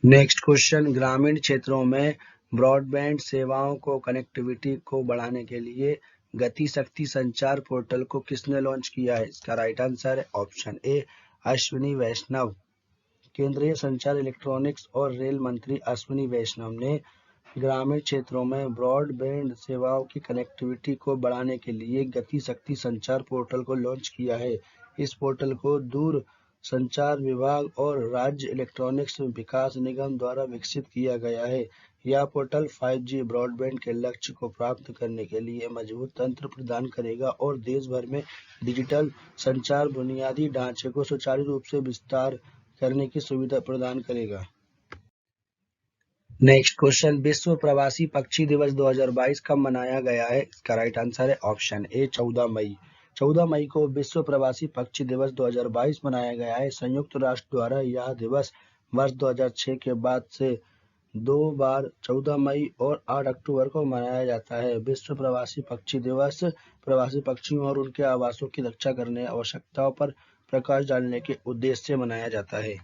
नेक्स्ट क्वेश्चन, ग्रामीण क्षेत्रों में ब्रॉडबैंड सेवाओं को कनेक्टिविटी को बढ़ाने के लिए गति शक्ति संचार पोर्टल को किसने लॉन्च किया है? इसका राइट आंसर है ऑप्शन ए अश्विनी वैष्णव। केंद्रीय संचार, इलेक्ट्रॉनिक्स और रेल मंत्री अश्विनी वैष्णव ने ग्रामीण क्षेत्रों में ब्रॉडबैंड सेवाओं की कनेक्टिविटी को बढ़ाने के लिए गति शक्ति संचार पोर्टल को लॉन्च किया है। इस पोर्टल को दूर संचार विभाग और राज्य इलेक्ट्रॉनिक्स विकास निगम द्वारा विकसित किया गया है। यह पोर्टल 5G ब्रॉडबैंड के लक्ष्य को प्राप्त करने के लिए मजबूत तंत्र प्रदान करेगा और देश भर में डिजिटल संचार बुनियादी ढांचे को सुचारू रूप से विस्तार करने की सुविधा प्रदान करेगा। नेक्स्ट क्वेश्चन, विश्व प्रवासी पक्षी दिवस 2022 कब मनाया गया है? इसका राइट आंसर है ऑप्शन ए 14 मई। 14 मई को विश्व प्रवासी पक्षी दिवस 2022 मनाया गया है। संयुक्त राष्ट्र द्वारा यह दिवस वर्ष 2006 के बाद से 2 बार 14 मई और 8 अक्टूबर को मनाया जाता है। विश्व प्रवासी पक्षी दिवस प्रवासी पक्षियों और उनके आवासों की रक्षा करने आवश्यकताओं पर प्रकाश डालने के उद्देश्य से मनाया जाता है।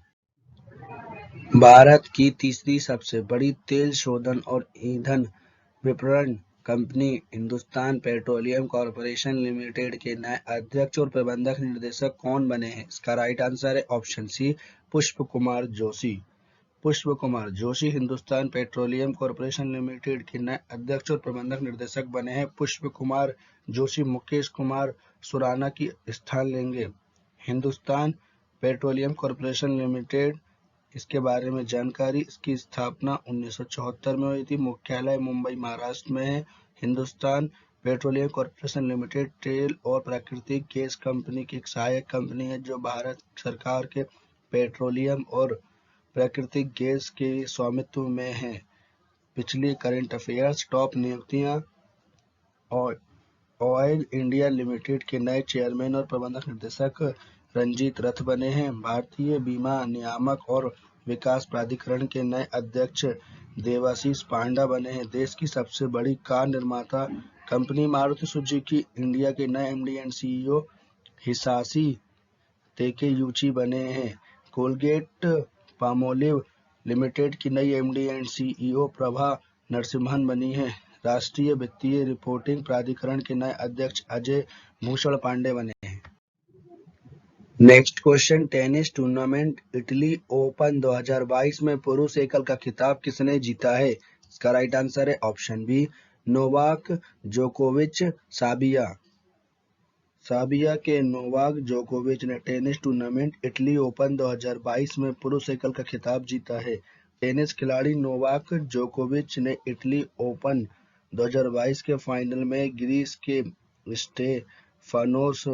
भारत की तीसरी सबसे बड़ी तेल शोधन और ईंधन विपणन company Hindustan petroleum corporation limited के नए अध्यक्ष और प्रबंधक निर्देशक कौन बने हैं? इसका राइट आंसर है ऑप्शन सी पुष्प कुमार जोशी। पुष्प Kumar Joshi Hindustan petroleum corporation limited के नए अध्यक्ष और प्रबंधक निर्देशक बने हैं। पुष्प कुमार जोशी मुकेश कुमार सुराना की स्थान लेंगे। हिंदुस्तान पेट्रोलियम कॉर्पोरेशन लिमिटेड, इसके बारे में जानकारी, इसकी स्थापना 1974 में हुई थी। मुख्यालय मुंबई महाराष्ट्र में है। हिंदुस्तान पेट्रोलियम कॉर्पोरेशन लिमिटेड तेल और प्राकृतिक गैस कंपनी की एक सहायक कंपनी है जो भारत सरकार के पेट्रोलियम और प्राकृतिक गैस के स्वामित्व में है। पिछली करंट अफेयर्स टॉप नियुक्तियां, और ऑयल इंडिया लिमिटेड के नए चेयरमैन और प्रबंधक निर्देशक रंजीत रथ बने हैं। भारतीय बीमा नियामक और विकास प्राधिकरण के नए अध्यक्ष देवाशीष पांडा बने हैं। देश की सबसे बड़ी कार निर्माता कंपनी मारुति सुजुकी इंडिया के नए एमडी एंड सीईओ हिसाशी तेकेयूची बने हैं। कोलगेट पामोलिव लिमिटेड की नई MD and CEO Prabha Narasimhan बनी है। राष्ट्रीय वित्तीय रिपोर्टिंग प्राधिकरण के नए अध्यक्ष अजय भूषण पांडे बने हैं। Next question, tennis tournament Italy open 2022 में पुरुष एकल का खिताब किसने जीता है? इसका राइट आंसर है ऑप्शन बी नोवाक जोकोविच साबिया। साबिया के नोवाक जोकोविच ने टेनिस टूर्नामेंट इटली ओपन 2022 में पुरुष एकल का खिताब जीता है। टेनिस खिलाड़ी नोवाक जोकोविच ने इटली ओपन 2022 के फाइनल में ग्रीस के स्टेफानोस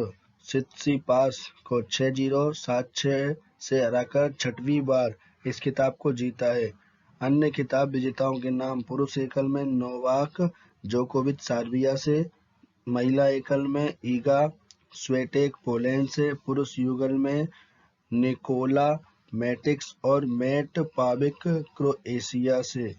सित्सिपास को 6-0, 7-6 से हराकर छठवीं बार इस खिताब को जीता है। अन्य खिताब विजेताओं के नाम, पुरुष एकल में नोवाक जोकोविच सर्बिया से, महिला एकल में ईगा स्वेटेक पोलैंड से, पुरुष युगल में निकोला मैटिक्स और मैट पाविक क्रोएशिया से।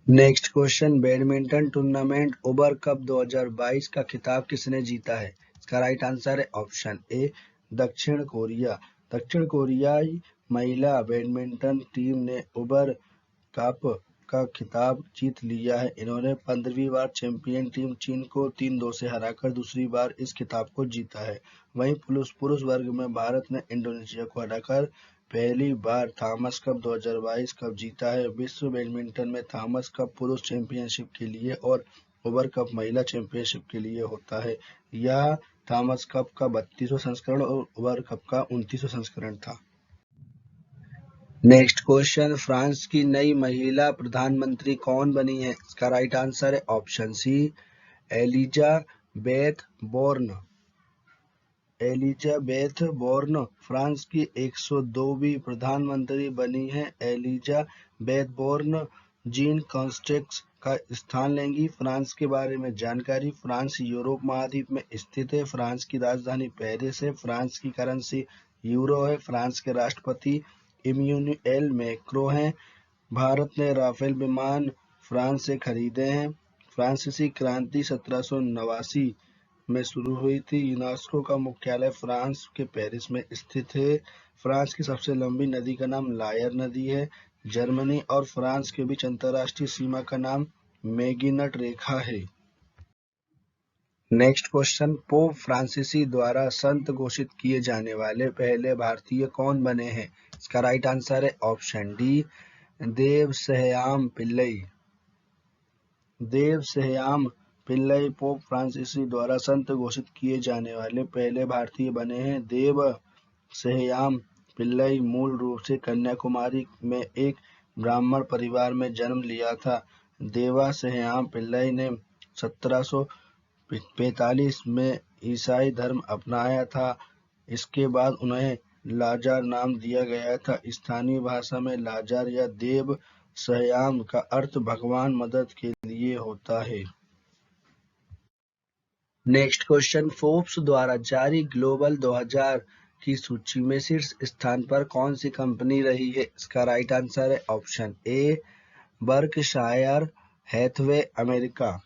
नेक्स्ट क्वेश्चन, बैडमिंटन टूर्नामेंट उबर कप 2022 का खिताब किसने जीता है? इसका राइट आंसर है ऑप्शन ए दक्षिण कोरिया। दक्षिण कोरियाई महिला बैडमिंटन टीम ने उबर कप का खिताब जीत लिया है। इन्होंने 15वीं बार चैंपियन टीम चीन को 3-2 से हराकर दूसरी बार इस खिताब को जीता है। वहीं पुरुष वर्ग में भारत ने इंडोनेशिया को हराकर पहली बार थॉमस कप 2022 कप जीता है। विश्व बैडमिंटन में थॉमस कप पुरुष चैंपियनशिप के लिए और उबर कप महिला चैंपियनशिप के लिए होता है। यह थॉमस कप का 32वां संस्करण और उबर कप का 29वां संस्करण था। नेक्स्ट क्वेश्चन, फ्रांस की नई महिला प्रधानमंत्री कौन बनी है? इसका राइट आंसर है option C Elizabeth Borne. Elizabeth Borne France की 102वीं प्रधानमंत्री बनी है। एलिजाबेथ बोर्न जीन कास्टेक्स का स्थान लेंगी। फ्रांस के बारे में जानकारी, फ्रांस यूरोप महाद्वीप में स्थित है। फ्रांस की राजधानी पेरिस है। फ्रांस की करेंसी यूरो है। फ्रांस के राष्ट्रपति इमैनुएल मैक्रों हैं। भारत ने राफेल विमान फ्रांस से खरीदे हैं। फ्रांसीसी क्रांति 1789 में शुरू हुई थी। यूनेस्को का मुख्यालय फ्रांस के पेरिस में स्थित है। फ्रांस की सबसे लंबी नदी का नाम लायर नदी है। जर्मनी और फ्रांस के बीच अंतर्राष्ट्रीय सीमा का नाम मैगिनट रेखा है। नेक्स्ट क्वेश्चन, पोप फ्रांसिसी द्वारा संत घोषित किए जाने वाले पहले भारतीय कौन बने हैं? इसका राइट आंसर है option D Devasahayam Pillai. Devasahayam Pillai Pope Francis द्वारा संत घोषित किए जाने वाले पहले भारतीय बने हैं। देवसहयाम पिल्लई मूल रूप से कन्याकुमारी में एक ब्राह्मण परिवार में जन्म लिया था। देवसहयाम पिल्लई ने 1745 में ईसाई धर्म अपनाया था। इसके बाद उन्हें लाजार नाम दिया गया था। स्थानीय भाषा में लाजार या देव सयाम का अर्थ भगवान मदद के लिए होता है। नेक्स्ट क्वेश्चन, फोर्ब्स द्वारा जारी ग्लोबल 2000 की सूची में शीर्ष स्थान पर कौन सी कंपनी रही है? इसका राइट आंसर है option A Berkshire Hathaway America.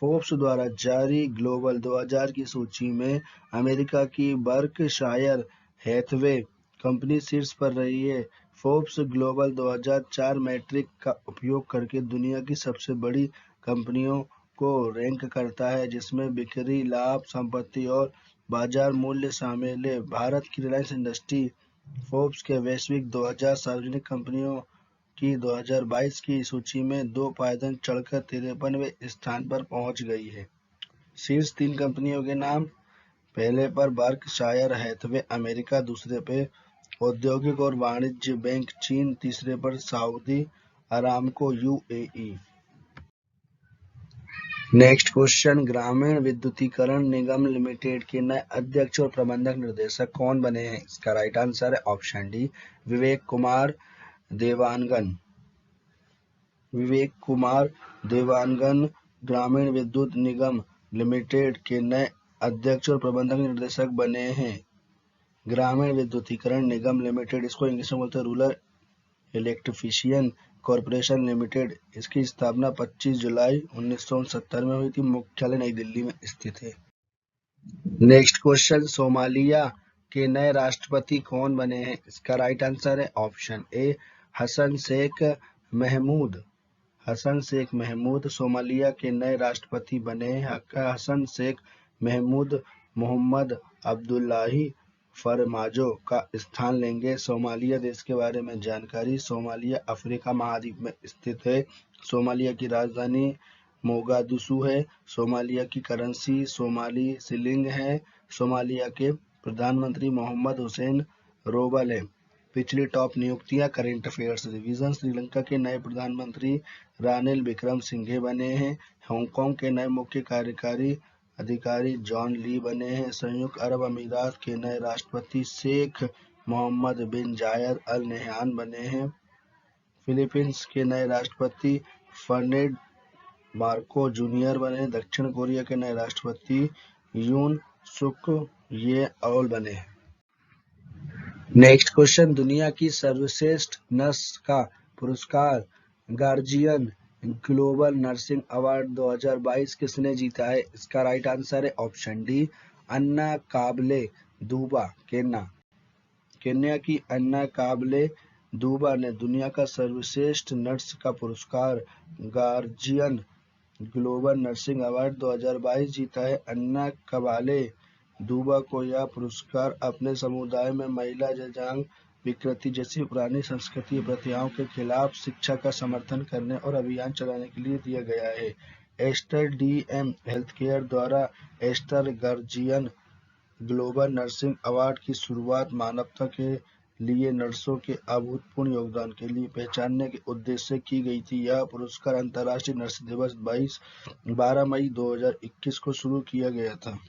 Forbes द्वारा जारी ग्लोबल 2000 की सूची में अमेरिका की बर्कशायर हैथवे कंपनी शीर्ष पर रही है। फोर्ब्स ग्लोबल 2004 मैट्रिक का उपयोग करके दुनिया की सबसे बड़ी कंपनियों को रैंक करता है, जिसमें बिक्री, लाभ, संपत्ति और बाजार मूल्य शामिल है। भारत की रिलायंस इंडस्ट्री फोर्ब्स के वैश्विक 2000 सार्वजनिक कंपनियों की 2022 की सूची में 2 पायदान चढ़कर 53वें स्थान पर पहुंच गई है। शीर्ष 3 कंपनियों के नाम, पहले पर बर्कशायर हैथवे अमेरिका, दूसरे पे औद्योगिक और वाणिज्य बैंक चीन, तीसरे पर Saudi Aramco UAE. Next question, ग्रामीण विद्युतीकरण निगम लिमिटेड के नए अध्यक्ष और प्रबंधक निर्देशक कौन बने हैं? इसका राइट आंसर है ऑप्शन डी विवेक कुमार देवांगन। विवेक कुमार देवांगन ग्रामीण विद्युत निगम लिमिटेड के नए अध्यक्ष और प्रबंधक निर्देशक बने हैं। ग्रामीण विद्युतीकरण निगम लिमिटेड, इसको इंग्लिश में बोलते हैं रूरल इलेक्ट्रिफिशियन कॉरपोरेशन लिमिटेड। इसकी स्थापना 25 जुलाई 1969 में हुई थी। मुख्यालय नई दिल्ली में स्थित है। नेक्स्ट क्वेश्चन, सोमालिया के नए राष्ट्रपति कौन बने हैं? इसका राइट आंसर है option A Hassan Sheikh Mohamud. Hassan Sheikh Mohamud Somalia के नए राष्ट्रपति बने हैं। Hassan Sheikh Mohamud Mohamed Abdullahi Farmajo का स्थान लेंगे। सोमालिया देश के बारे में जानकारी, सोमालिया अफ्रीका महाद्वीप में स्थित है। सोमालिया की राजधानी मोगादिशु है। सोमालिया की करेंसी सोमाली शिलिंग है। सोमालिया के प्रधानमंत्री मोहम्मद हुसैन रोबल है। पिछली टॉप नियुक्तियां, करेंट अफेयर्स रिवीजन, श्रीलंका के नए प्रधानमंत्री रानिल विक्रमसिंघे बने हैं। हांगकांग के नए मुख्य कार्यकारी अधिकारी जॉन ली बने हैं। संयुक्त अरब अमीरात के नए राष्ट्रपति शेख मोहम्मद बिन जायद अल नहयान बने हैं। फिलीपींस के नए राष्ट्रपति फर्डिनांड मार्को जूनियर बने। दक्षिण कोरिया के नए राष्ट्रपति यून सुक येओल बने हैं। नेक्स्ट क्वेश्चन, दुनिया की सर्वश्रेष्ठ नर्स का पुरस्कार गार्जियन ग्लोबल नर्सिंग अवार्ड 2022 किसने जीता है? इसका राइट आंसर है ऑप्शन डी अन्ना काबले दूबा केन्या। केन्या की अन्ना काबले दूबा ने दुनिया का सर्वश्रेष्ठ नर्स का पुरस्कार गार्जियन ग्लोबल नर्सिंग अवार्ड 2022 जीता है। अन्ना काबले दूबा को यह पुरस्कार अपने समुदाय में महिला जजांग विकृति जैसी पुरानी संस्कृति प्रथाओं के खिलाफ शिक्षा का समर्थन करने और अभियान चलाने के लिए दिया गया है। एस्टर डीएम हेल्थकेयर द्वारा Aster Guardian Global Nursing Award की शुरुआत मानवता के लिए नर्सों के अभूतपूर्व योगदान के लिए पहचानने के उद्देश्य से की गई थी। यह पुरस्कार अंतर्राष्ट्रीय नर्स दिवस 12 मई 2021 को शुरू किया गया था।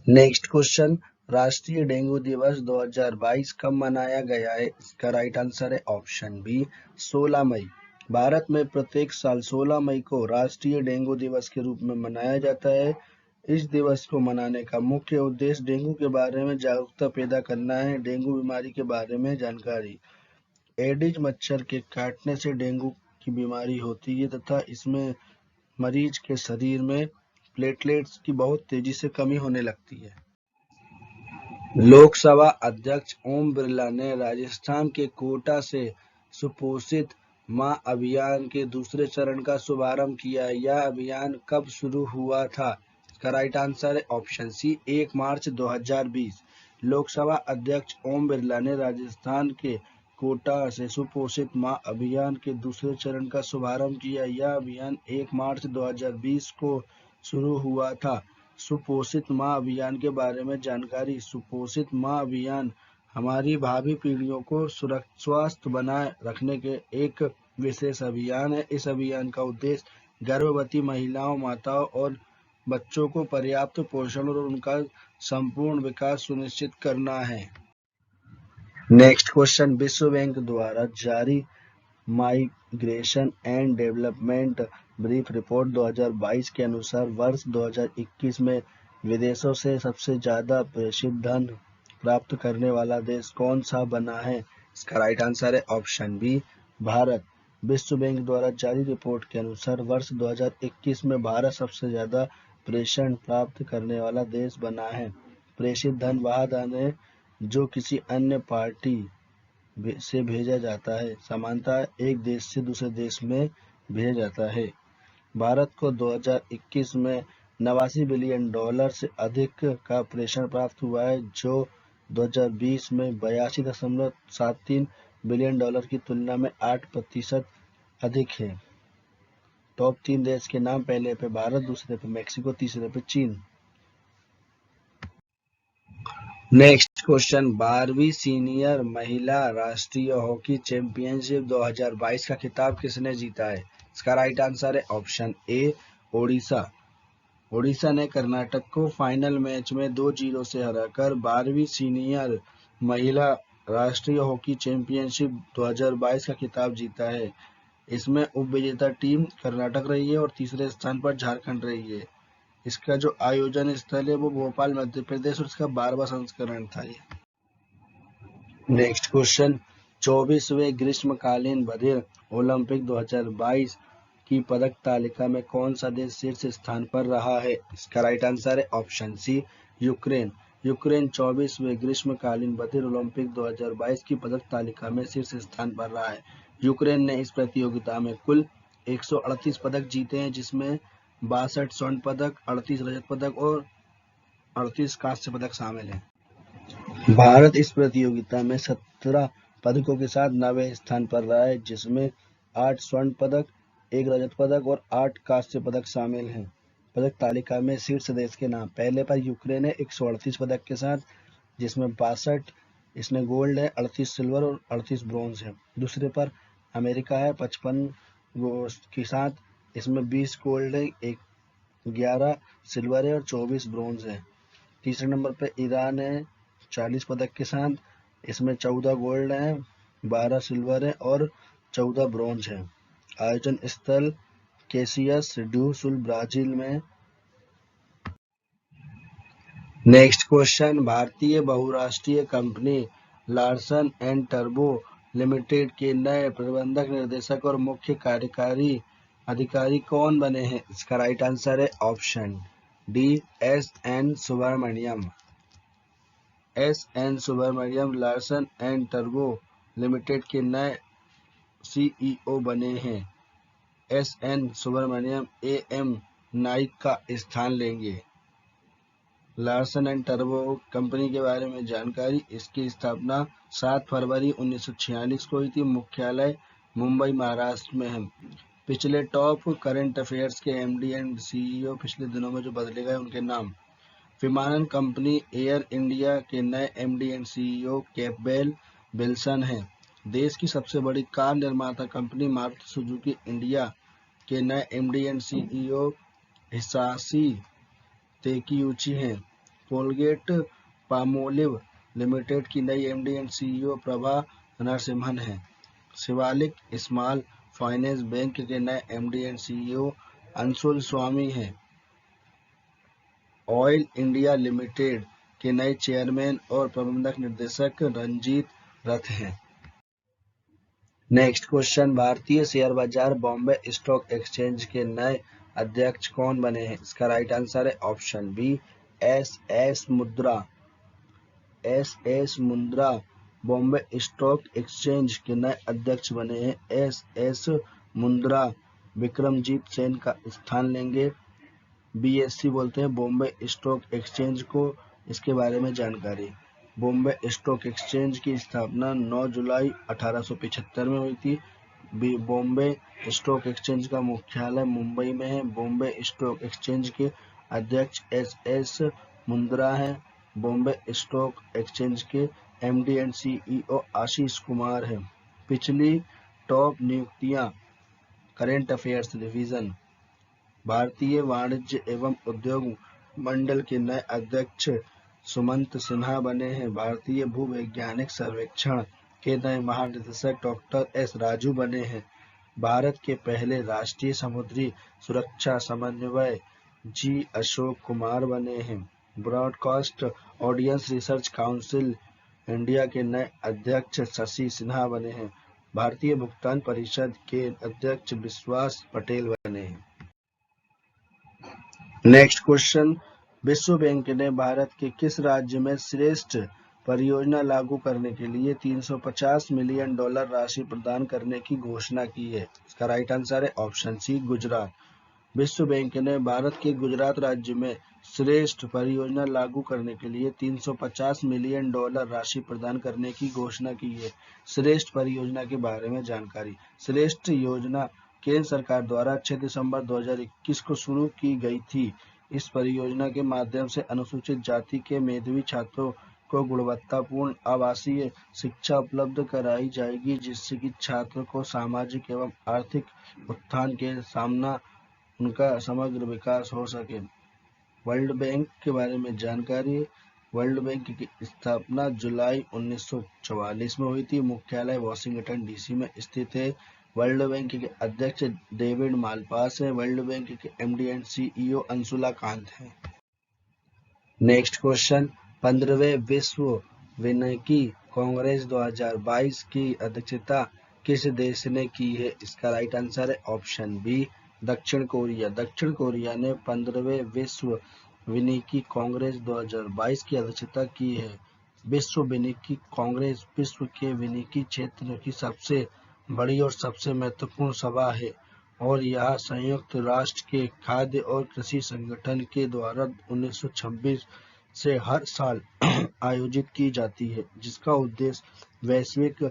नेक्स्ट क्वेश्चन, राष्ट्रीय डेंगू दिवस 2022 कब मनाया गया है? इसका राइट आंसर है ऑप्शन बी 16 मई। भारत में प्रत्येक साल 16 मई को राष्ट्रीय डेंगू दिवस के रूप में मनाया जाता है। इस दिवस को मनाने का मुख्य उद्देश्य डेंगू के बारे में जागरूकता पैदा करना है। डेंगू बीमारी के बारे में जानकारी, एडिज मच्छर के काटने से डेंगू की बीमारी होती है तथा इसमें मरीज के शरीर में प्लेटलेट्स की बहुत तेजी से कमी होने लगती है। लोकसभा अध्यक्ष ओम बिरला ने राजस्थान के कोटा से सुपोषित मां अभियान के दूसरे चरण का शुभारंभ किया। यह अभियान कब शुरू हुआ था? इसका राइट आंसर है ऑप्शन सी 1 मार्च 2020। लोकसभा अध्यक्ष ओम बिरला ने राजस्थान के कोटा से सुपोषित मां अभियान के दूसरे चरण का शुभारंभ किया। यह अभियान 1 मार्च 2020 को शुरू हुआ था। सुपोषित मां अभियान के बारे में जानकारी। सुपोषित मां अभियान हमारी भावी पीढ़ियों को स्वस्थ बनाए रखने के एक विशेष अभियान है। इस अभियान का उद्देश्य गर्भवती महिलाओं, माताओं और बच्चों को पर्याप्त पोषण और उनका संपूर्ण विकास सुनिश्चित करना है। नेक्स्ट क्वेश्चन, विश्व बैंक द्वारा जारी migration and development brief report 2022 के अनुसार वर्ष 2021 में विदेशों से सबसे ज्यादा प्रेषित धन प्राप्त करने वाला देश कौन सा बना है? इसका राइट आंसर है ऑप्शन बी, भारत। विश्व बैंक द्वारा जारी रिपोर्ट के अनुसार वर्ष 2021 में भारत सबसे ज्यादा प्रेषण प्राप्त करने वाला देश बना है। प्रेषित धन वह धन है जो किसी अन्य पार्टी से भेजा जाता है, सामान्यतः एक देश से दूसरे देश में भेजा जाता है। भारत को 2021 में $89 बिलियन से अधिक का प्रेषण प्राप्त हुआ है, जो 2020 में $82.73 बिलियन की तुलना में 8% अधिक है। टॉप 3 देश के नाम, पहले पे भारत, दूसरे पे मैक्सिको, तीसरे पे चीन। नेक्स्ट क्वेश्चन, 12वीं सीनियर महिला राष्ट्रीय हॉकी चैंपियनशिप 2022 का खिताब किसने जीता है? इसका राइट आंसर है ऑप्शन ए, ओडिशा। ओडिशा ने कर्नाटक को फाइनल मैच में 2-0 से हराकर 12वीं सीनियर महिला राष्ट्रीय हॉकी चैंपियनशिप 2022 का खिताब जीता है। इसमें उपविजेता टीम कर्नाटक रही है और तीसरे स्थान पर झारखंड रही है। इसका जो आयोजन स्थल है वो भोपाल, मध्य प्रदेश, और इसका 12वां संस्करण था ये। नेक्स्ट क्वेश्चन, 24वें ग्रीष्मकालीन बधिर ओलंपिक 2022 की पदक तालिका में कौन सा देश शीर्ष स्थान पर रहा है? इसका राइट आंसर है ऑप्शन सी, यूक्रेन। यूक्रेन 24वें ग्रीष्मकालीन बधिर ओलंपिक 2022 की पदक तालिका में शीर्ष स्थान पर रहा है। यूक्रेन ने इस प्रतियोगिता में कुल 138 पदक जीते हैं, जिसमें 62 स्वर्ण पदक, 38 रजत पदक और 38 कांस्य पदक शामिल हैं। भारत इस प्रतियोगिता में 17 पदकों के साथ 9वें स्थान पर रहा है, जिसमें 8 स्वर्ण पदक, 1 रजत पदक और 8 कांस्य पदक शामिल हैं। पदक तालिका में शीर्ष देश के नाम, पहले पर यूक्रेन है 138 पदक के साथ, जिसमें 62 इसमें गोल्ड है, 38 सिल्वर और 38 ब्रॉन्ज है। दूसरे पर अमेरिका है 55 के साथ, इसमें 20 गोल्ड है, 11 सिल्वर है और 24 ब्रॉन्ज है। तीसरे नंबर पर ईरान है 40 पदक के साथ, इसमें 14 गोल्ड है, 12 सिल्वर है और 14 ब्रॉन्ज है। आयोजन स्थल कैसियस डू सुल, ब्राजील में। नेक्स्ट क्वेश्चन, भारतीय बहुराष्ट्रीय कंपनी लार्सन एंड टर्बो लिमिटेड के नए प्रबंधक निर्देशक और मुख्य कार्यकारी अधिकारी कौन बने हैं? इसका राइट आंसर है option D, S N. Subrahmanyan. S N. Subrahmanyan Larsen and टर्बो लिमिटेड के नए सीईओ बने हैं। एस.एन. सुब्रमण्यम ए.एम. नाइक का स्थान लेंगे। लार्सन एंड टर्बो कंपनी के बारे में जानकारी, इसकी स्थापना 7 फरवरी 1946 को हुई थी। मुख्यालय मुंबई, महाराष्ट्र में है। पिछले टॉप करंट अफेयर्स के एमडी एंड सीईओ पिछले दिनों में जो बदले गए उनके नाम। विमानन कंपनी एयर इंडिया के नए MD and CEO Campbell Wilson हैं। देश की सबसे बड़ी कार निर्माता कंपनी मारुति सुजुकी इंडिया के नए एमडी एंड सीईओ हिसाशी तेकियूची हैं। कोलगेट पामोलिव लिमिटेड की नई MD and CEO Prabha Narasimhan हैं। शिवालिक स्मॉल फाइनेंस बैंक के नए एमडी एंड सीईओ अंशुल स्वामी हैं। ऑयल इंडिया लिमिटेड के नए चेयरमैन और प्रबंधक निर्देशक रंजीत रथ हैं। नेक्स्ट क्वेश्चन, भारतीय शेयर बाजार बॉम्बे स्टॉक एक्सचेंज के नए अध्यक्ष कौन बने हैं? इसका राइट आंसर है option B, S S. Mundra. S S. Mundra Bombay stock exchange के नए अध्यक्ष बने हैं। एस.एस. मुंद्रा विक्रमजीत सेन का स्थान लेंगे। बीएससी बोलते हैं बॉम्बे स्टॉक एक्सचेंज को। इसके बारे में जानकारी, बॉम्बे स्टॉक एक्सचेंज की स्थापना 9 जुलाई 1875 में हुई थी। बॉम्बे स्टॉक एक्सचेंज का मुख्यालय मुंबई में है। बॉम्बे स्टॉक एक्सचेंज के अध्यक्ष एस मुंद्रा हैं। बॉम्बे स्टॉक एक्सचेंज के MD and CEO Ashish Kumar हैं। पिछली टॉप नियुक्तियां। Current affairs division. भारतीय वाणिज्य एवं उद्योग मंडल के नए अध्यक्ष सुमंत सिन्हा बने हैं। भारतीय भूवैज्ञानिक सर्वेक्षण के नए महानिदेशक डॉक्टर एस राजू बने हैं। भारत के पहले राष्ट्रीय समुद्री सुरक्षा समन्वय जी अशोक कुमार बने हैं। Broadcast audience research council India के नए अध्यक्ष शशि सिन्हा बने हैं। भारतीय भुगतान परिषद के अध्यक्ष विश्वास पटेल बने हैं। नेक्स्ट क्वेश्चन, विश्व बैंक ने भारत के किस राज्य में श्रेष्ठ परियोजना लागू करने के लिए $350 मिलियन राशि प्रदान करने की घोषणा की है? इसका राइट आंसर है ऑप्शन सी, गुजरात। विश्व बैंक ने भारत के गुजरात राज्य में श्रेष्ठ परियोजना लागू करने के लिए $350 मिलियन राशि प्रदान करने की घोषणा की है। श्रेष्ठ परियोजना के बारे में जानकारी। श्रेष्ठ योजना केंद्र सरकार द्वारा 6 दिसंबर 2021 को शुरू की गई थी। इस परियोजना के माध्यम से अनुसूचित जाति के मेधावी छात्रों को गुणवत्तापूर्ण आवासीय शिक्षा उपलब्ध कराई जाएगी, जिससे कि छात्र को सामाजिक एवं आर्थिक उत्थान के सामना उनका समग्र विकास हो सके। वर्ल्ड बैंक के बारे में जानकारी। वर्ल्ड बैंक की स्थापना जुलाई 1944 में हुई थी। मुख्यालय वॉशिंगटन डीसी में स्थित है। वर्ल्ड बैंक के अध्यक्ष डेविड मालपास है। वर्ल्ड बैंक के MD and CEO Anshula Kant हैं। नेक्स्ट क्वेश्चन, 15वें विश्व वानिकी कांग्रेस 2022 की अध्यक्षता किस देश ने की है? इसका राइट आंसर है ऑप्शन बी, दक्षिण कोरिया। दक्षिण कोरिया ने 15वें विश्व वानिकी कांग्रेस 2022 की अध्यक्षता की है। विश्व वानिकी कांग्रेस विश्व के वानिकी क्षेत्र की सबसे बड़ी और सबसे महत्वपूर्ण सभा है और यह संयुक्त राष्ट्र के खाद्य और कृषि संगठन के द्वारा 1926 से हर साल आयोजित की जाती है, जिसका उद्देश्य वैश्विक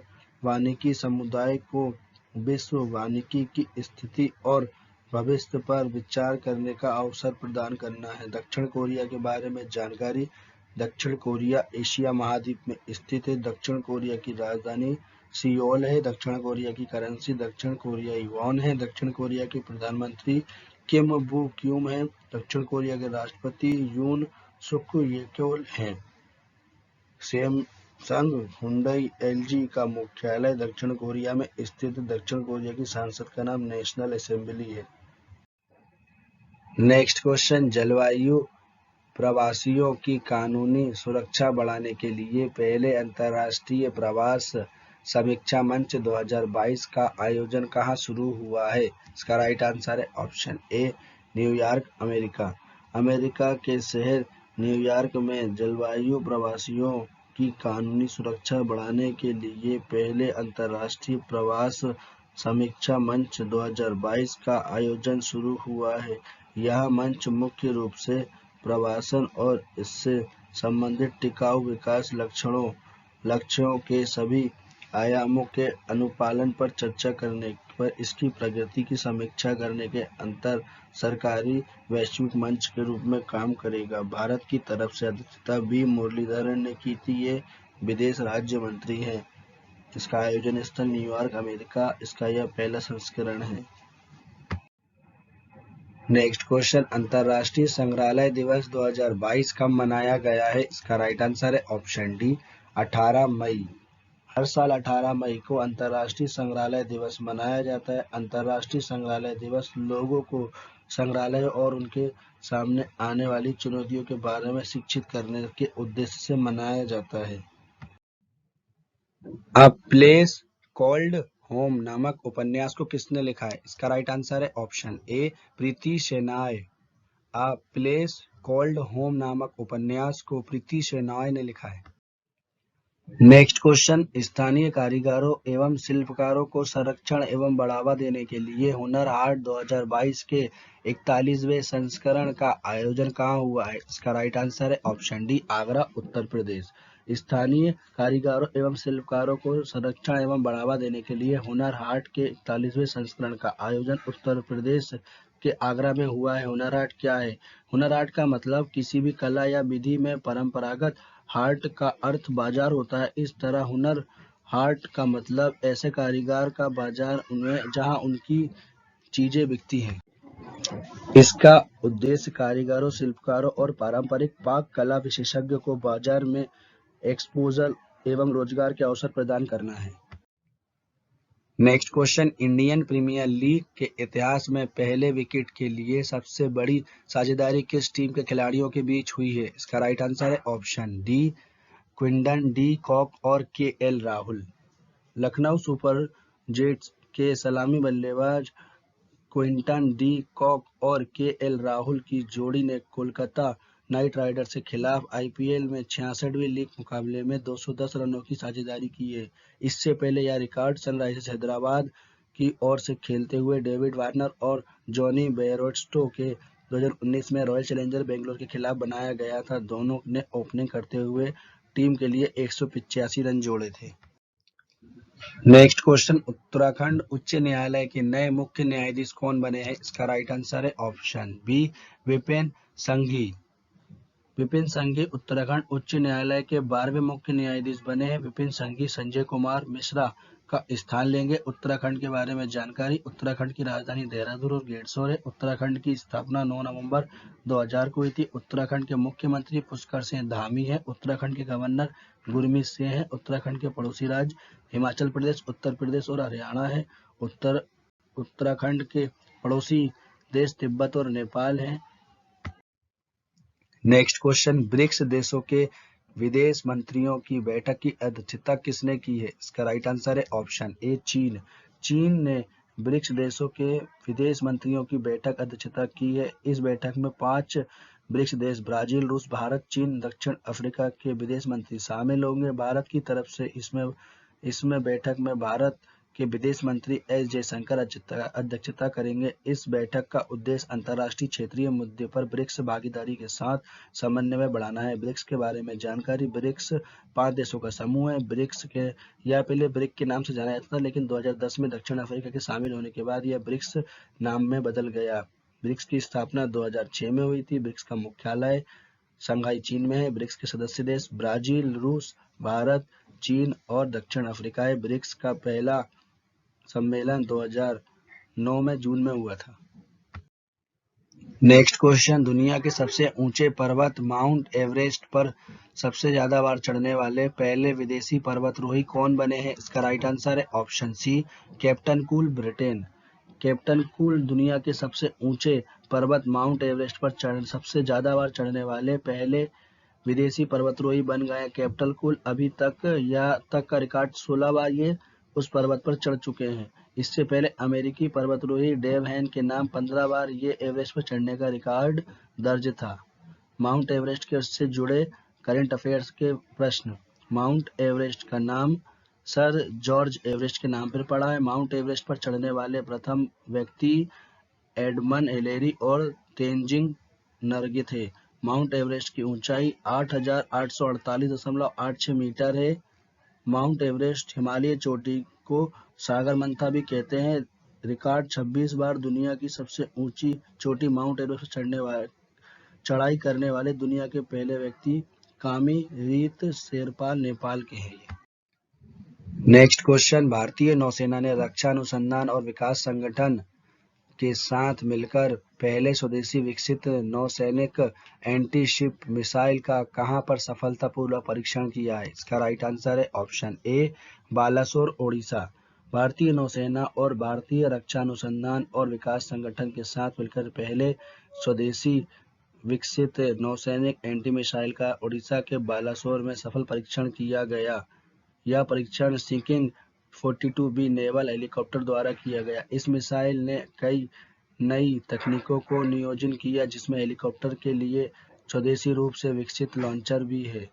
वानिकी समुदाय को विश्व वानिकी की स्थिति और भविष्य पर विचार करने का अवसर प्रदान करना है। दक्षिण कोरिया के बारे में जानकारी। दक्षिण कोरिया एशिया महाद्वीप में स्थित है। दक्षिण कोरिया की राजधानी सियोल है। दक्षिण कोरिया की करेंसी दक्षिण कोरियाई वॉन है। दक्षिण कोरिया के प्रधानमंत्री किम बू क्यूम हैं। दक्षिण कोरिया के राष्ट्रपति यून सुक येक्योल हैं। सैमसंग हुंडई एलजी का मुख्यालय दक्षिण कोरिया में स्थित। दक्षिण कोरिया की संसद का नाम नेशनल असेंबली है। नेक्स्ट क्वेश्चन, जलवायु प्रवासियों की कानूनी सुरक्षा बढ़ाने के लिए पहले अंतर्राष्ट्रीय प्रवास समीक्षा मंच 2022 का आयोजन कहाँ शुरू हुआ है? इसका राइट आंसर है ऑप्शन ए, न्यूयॉर्क, अमेरिका। अमेरिका के शहर न्यूयॉर्क में जलवायु प्रवासियों की कानूनी सुरक्षा बढ़ाने के लिए पहले अंतर्राष्ट्रीय प्रवास समीक्षा मंच 2022 का आयोजन शुरू हुआ है। यह मंच मुख्य रूप से प्रवासन और इससे संबंधित टिकाऊ विकास लक्ष्यों के सभी आयामों के अनुपालन पर चर्चा करने पर इसकी प्रगति की समीक्षा करने के अंतर सरकारी वैश्विक मंच के रूप में काम करेगा। भारत की तरफ से अध्यक्षता बी मुरलीधरन ने की थी। ये विदेश राज्य मंत्री हैं। इसका आयोजन स्थल न्यूयॉर्क, अमेरिका। इसका यह पहला संस्करण है। नेक्स्ट क्वेश्चन, अंतर्राष्ट्रीय संग्रहालय दिवस 2022 कब मनाया गया है? इसका राइट आंसर है ऑप्शन डी, 18 मई। हर साल 18 मई को अंतर्राष्ट्रीय संग्रहालय दिवस मनाया जाता है। अंतर्राष्ट्रीय संग्रहालय दिवस लोगों को संग्रहालय और उनके सामने आने वाली चुनौतियों के बारे में शिक्षित करने के उद्देश्य से मनाया जाता है। अ प्लेस कॉल्ड होम नामक उपन्यास को किसने लिखा है? इसका राइट आंसर है option A, Preeti Shenoy. A place called home नामक उपन्यास को प्रीति शेनाय ने लिखा है। नेक्स्ट क्वेश्चन, स्थानीय कारीगरों एवं शिल्पकारों को संरक्षण एवं बढ़ावा देने के लिए हुनर हाट 2022 के 41वें संस्करण का आयोजन कहाँ हुआ है? इसका राइट आंसर है ऑप्शन डी, आगरा, उत्तर प्रदेश। स्थानीय कारीगरों एवं शिल्पकारों को संरक्षण एवं बढ़ावा देने के लिए हुनर हाट के 41वें संस्करण का आयोजन उत्तर प्रदेश के आगरा में हुआ है। हुनर हाट क्या है? हुनर हाट का मतलब किसी भी कला या विधि में परंपरागत, हाट का अर्थ बाजार होता है। इस तरह हुनर हाट का मतलब ऐसे कारीगर का बाजार उनमें जहां उनकी चीजें बिकती हैं। इसका उद्देश्य कारीगरों, शिल्पकारों और पारंपरिक पाक कला विशेषज्ञों को बाजार में एक्सपोजर एवं रोजगार के अवसर प्रदान करना है। Next question, Indian Premier League के इतिहास में पहले विकेट के लिए सबसे बड़ी साझेदारी किस टीम के खिलाड़ियों के बीच हुई है? इसका राइट आंसर है option D, Quinton de Kock और K L. Rahul. Lucknow super jets के सलामी बल्लेबाज क्विंटन डी कॉक और के.एल. राहुल की जोड़ी ने कोलकाता नाइट राइडर्स के खिलाफ आईपीएल में 66वें लीग मुकाबले में 210 रनों की साझेदारी की है। इससे पहले यह रिकॉर्ड सनराइजर्स हैदराबाद की ओर से खेलते हुए डेविड वार्नर और जॉनी बेयरस्टो के 2019 में रॉयल चैलेंजर्स बेंगलुरु के खिलाफ बनाया गया था। दोनों ने ओपनिंग करते हुए टीम के लिए 185 रन जोड़े थे। नेक्स्ट क्वेश्चन, उत्तराखंड उच्च न्यायालय के नए मुख्य न्यायाधीश कौन बने हैं? इसका राइट आंसर है ऑप्शन बी, विपिन संघी। विपिन संघी उत्तराखंड उच्च न्यायालय के 12वें मुख्य न्यायाधीश बने हैं। विपिन संघी संजय कुमार मिश्रा का स्थान लेंगे। उत्तराखंड के बारे में जानकारी, उत्तराखंड की राजधानी देहरादून और गेटसोर है। उत्तराखंड की स्थापना 9 नवंबर 2000 को हुई थी। उत्तराखंड के मुख्यमंत्री पुष्कर सिंह धामी है। उत्तराखंड के गवर्नर गुरमीत सिंह है। उत्तराखंड के पड़ोसी राज्य हिमाचल प्रदेश, उत्तर प्रदेश और हरियाणा है। उत्तराखंड के पड़ोसी देश तिब्बत और नेपाल है। नेक्स्ट क्वेश्चन, ब्रिक्स देशों के विदेश मंत्रियों की बैठक की अध्यक्षता किसने की है? इसका राइट आंसर है ऑप्शन ए, चीन। चीन ने ब्रिक्स देशों के विदेश मंत्रियों की बैठक अध्यक्षता की है। इस बैठक में 5 ब्रिक्स देश ब्राजील, रूस, भारत, चीन, दक्षिण अफ्रीका के विदेश मंत्री शामिल होंगे। भारत की तरफ से इसमें बैठक में भारत के विदेश मंत्री एस जयशंकर अध्यक्षता करेंगे। इस बैठक का उद्देश्य अंतर्राष्ट्रीय क्षेत्रीय मुद्दे पर ब्रिक्स भागीदारी के साथ समन्वय बढ़ाना है। ब्रिक्स के बारे में जानकारी, ब्रिक्स 5 देशों का समूह है। ब्रिक्स के यह पहले ब्रिक के नाम से जाना जाता था, लेकिन 2010 में दक्षिण अफ्रीका के शामिल होने के बाद यह ब्रिक्स नाम में बदल गया। ब्रिक्स की स्थापना 2006 में हुई थी। ब्रिक्स का मुख्यालय शंघाई चीन में है। ब्रिक्स के सदस्य देश ब्राजील, रूस, भारत, चीन और दक्षिण अफ्रीका है। ब्रिक्स का पहला सम्मेलन 2009 में जून में हुआ था। नेक्स्ट क्वेश्चन, दुनिया के सबसे ऊंचे पर्वत माउंट एवरेस्ट पर सबसे ज्यादा बार चढ़ने वाले पहले विदेशी पर्वतारोही कौन बने हैं? इसका राइट आंसर है option C, Captain Cool, Britain. Captain Cool दुनिया के सबसे ऊंचे पर्वत माउंट एवरेस्ट पर सबसे ज्यादा बार चढ़ने वाले पहले विदेशी पर्वतारोही बन गए। कैप्टन कूल अभी तक का रिकॉर्ड 16 बार ये उस पर्वत पर चढ़ चुके हैं। इससे पहले अमेरिकी पर्वतारोही डेव हैन के नाम 15 बार ये एवरेस्ट पर चढ़ने का रिकॉर्ड दर्ज था। माउंट एवरेस्ट के से जुड़े करंट अफेयर्स के प्रश्न। माउंट एवरेस्ट का नाम सर जॉर्ज एवरेस्ट के नाम पर पड़ा है। माउंट एवरेस्ट पर चढ़ने वाले प्रथम व्यक्ति एडमंड हिलेरी और तेनजिंग नोर्गे थे। माउंट एवरेस्ट की ऊंचाई 8,848.86 मीटर है। माउंट एवरेस्ट हिमालय चोटी को सागरमाथा भी कहते हैं। रिकॉर्ड 26 बार दुनिया की सबसे ऊंची चोटी माउंट एवरेस्ट पर चढ़ाई करने वाले दुनिया के पहले व्यक्ति कामी रीत शेरपा नेपाल के हैं। नेक्स्ट क्वेश्चन, भारतीय नौसेना ने रक्षा अनुसंधान और विकास संगठन के साथ मिलकर पहले स्वदेशी विकसित नौसैनिक एंटी-शिप मिसाइल का कहां पर सफलतापूर्वक परीक्षण किया है? इसका राइट आंसर है ऑप्शन ए, बालासोर, ओडिशा। भारतीय नौसेना और भारतीय रक्षा अनुसंधान और विकास संगठन के साथ मिलकर पहले स्वदेशी विकसित नौसैनिक एंटी मिसाइल का ओडिशा के बालासोर में सफल परीक्षण किया गया। यह परीक्षण सीकिंग 42B नेवल हेलीकॉप्टर द्वारा किया गया। इस मिसाइल ने कई नई तकनीकों को नियोजन किया, जिसमें हेलीकॉप्टर के लिए स्वदेशी रूप से विकसित लॉन्चर भी है।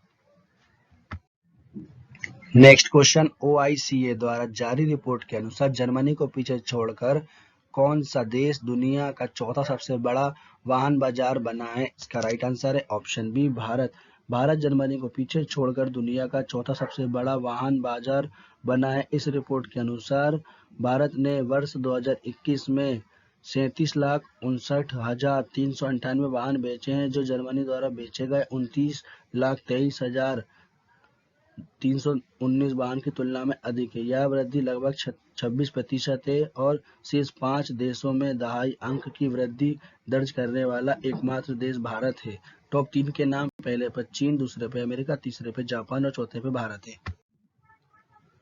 नेक्स्ट क्वेश्चन, OICA द्वारा जारी रिपोर्ट के अनुसार जर्मनी को पीछे छोड़कर कौन सा देश दुनिया का चौथा सबसे बड़ा वाहन बाजार बना है? इसका राइट आंसर है option B Bharat. Bharat Germany को पीछे छोड़कर दुनिया का चौथा सबसे बड़ा वाहन बाजार बना है। इस रिपोर्ट के अनुसार भारत ने वर्ष 2021 में 37,59,398 वाहन बेचे हैं, जो जर्मनी द्वारा बेचे गए 29,23,319 वाहन की तुलना में अधिक है। यह वृद्धि लगभग 26% है और शीर्ष 5 देशों में दहाई अंक की वृद्धि दर्ज करने वाला एकमात्र देश भारत है। टॉप 3 के नाम, पहले पर चीन, दूसरे पे अमेरिका, तीसरे पे जापान और चौथे पे भारत है।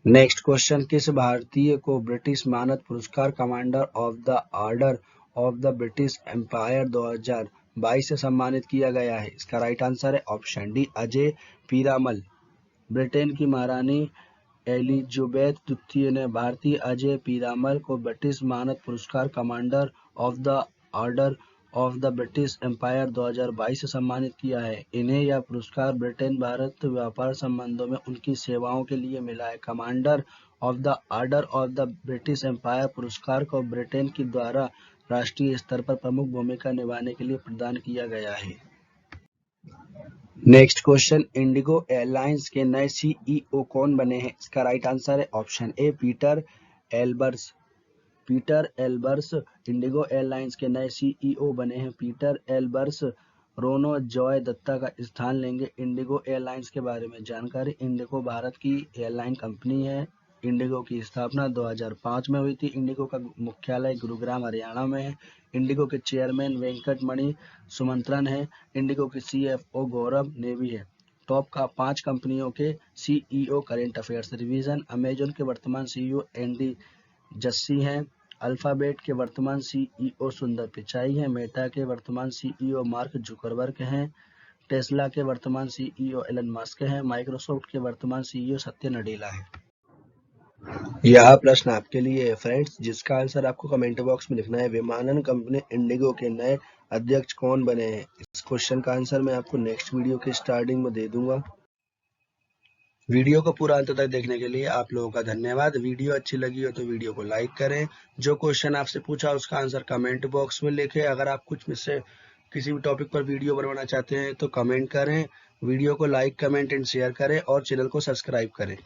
नेक्स्ट क्वेश्चन, किस भारतीय को ब्रिटिश मानद पुरस्कार Commander of the Order of the British Empire 2022 से सम्मानित किया गया है? इसका राइट आंसर है ऑप्शन डी अजय पीरामल। ब्रिटेन की महारानी एलिजाबेथ द्वितीय ने भारतीय अजय पीरामल को ब्रिटिश मानद पुरस्कार Commander of the Order of the British Empire 2022 से सम्मानित किया है। इन्हें यह पुरस्कार ब्रिटेन भारत व्यापार संबंधों में उनकी सेवाओं के लिए मिला है। Commander of the Order of the British Empire पुरस्कार को ब्रिटेन के द्वारा राष्ट्रीय स्तर पर प्रमुख भूमिका निभाने के लिए प्रदान किया गया है। नेक्स्ट क्वेश्चन, इंडिगो एयरलाइंस के नए CEO कौन बने हैं? इसका राइट आंसर है ऑप्शन ए Peter Elbers. Peter Elbers Indigo airlines के नए CEO बने हैं। पीटर एल्बर्स रोनो जॉय दत्ता का स्थान लेंगे। इंडिगो एयरलाइंस के बारे में जानकारी, इंडिगो भारत की एयरलाइन कंपनी है। इंडिगो की स्थापना 2005 में हुई थी। इंडिगो का मुख्यालय गुरुग्राम हरियाणा में है। इंडिगो के चेयरमैन वेंकटमणि सुमंत्रन है। इंडिगो के CFO गौरव नेवी है। टॉप 5 कंपनियों के CEO current affairs revision, Amazon के वर्तमान CEO एंडी जस्सी हैं। अल्फाबेट के वर्तमान CEO सुंदर पिचाई हैं। मेटा के वर्तमान CEO मार्क जुकरबर्ग हैं। टेस्ला के वर्तमान CEO एलन मस्क हैं। माइक्रोसॉफ्ट के वर्तमान CEO सत्य नडेला है। यह प्रश्न आपके लिए है फ्रेंड्स, जिसका आंसर आपको कमेंट बॉक्स में लिखना है। विमानन कंपनी इंडिगो के नए अध्यक्ष कौन बने हैं? इस क्वेश्चन का आंसर मैं आपको नेक्स्ट वीडियो के स्टार्टिंग में दे दूंगा। वीडियो को पूरा अंत तक देखने के लिए आप लोगों का धन्यवाद। वीडियो अच्छी लगी हो तो वीडियो को लाइक करें। जो क्वेश्चन आपसे पूछा उसका आंसर कमेंट बॉक्स में लिखें। अगर आप कुछ मुझसे किसी भी टॉपिक पर वीडियो बनवाना चाहते हैं तो कमेंट करें। वीडियो को लाइक, कमेंट एंड शेयर करें और चैनल को सब्सक्राइब करें।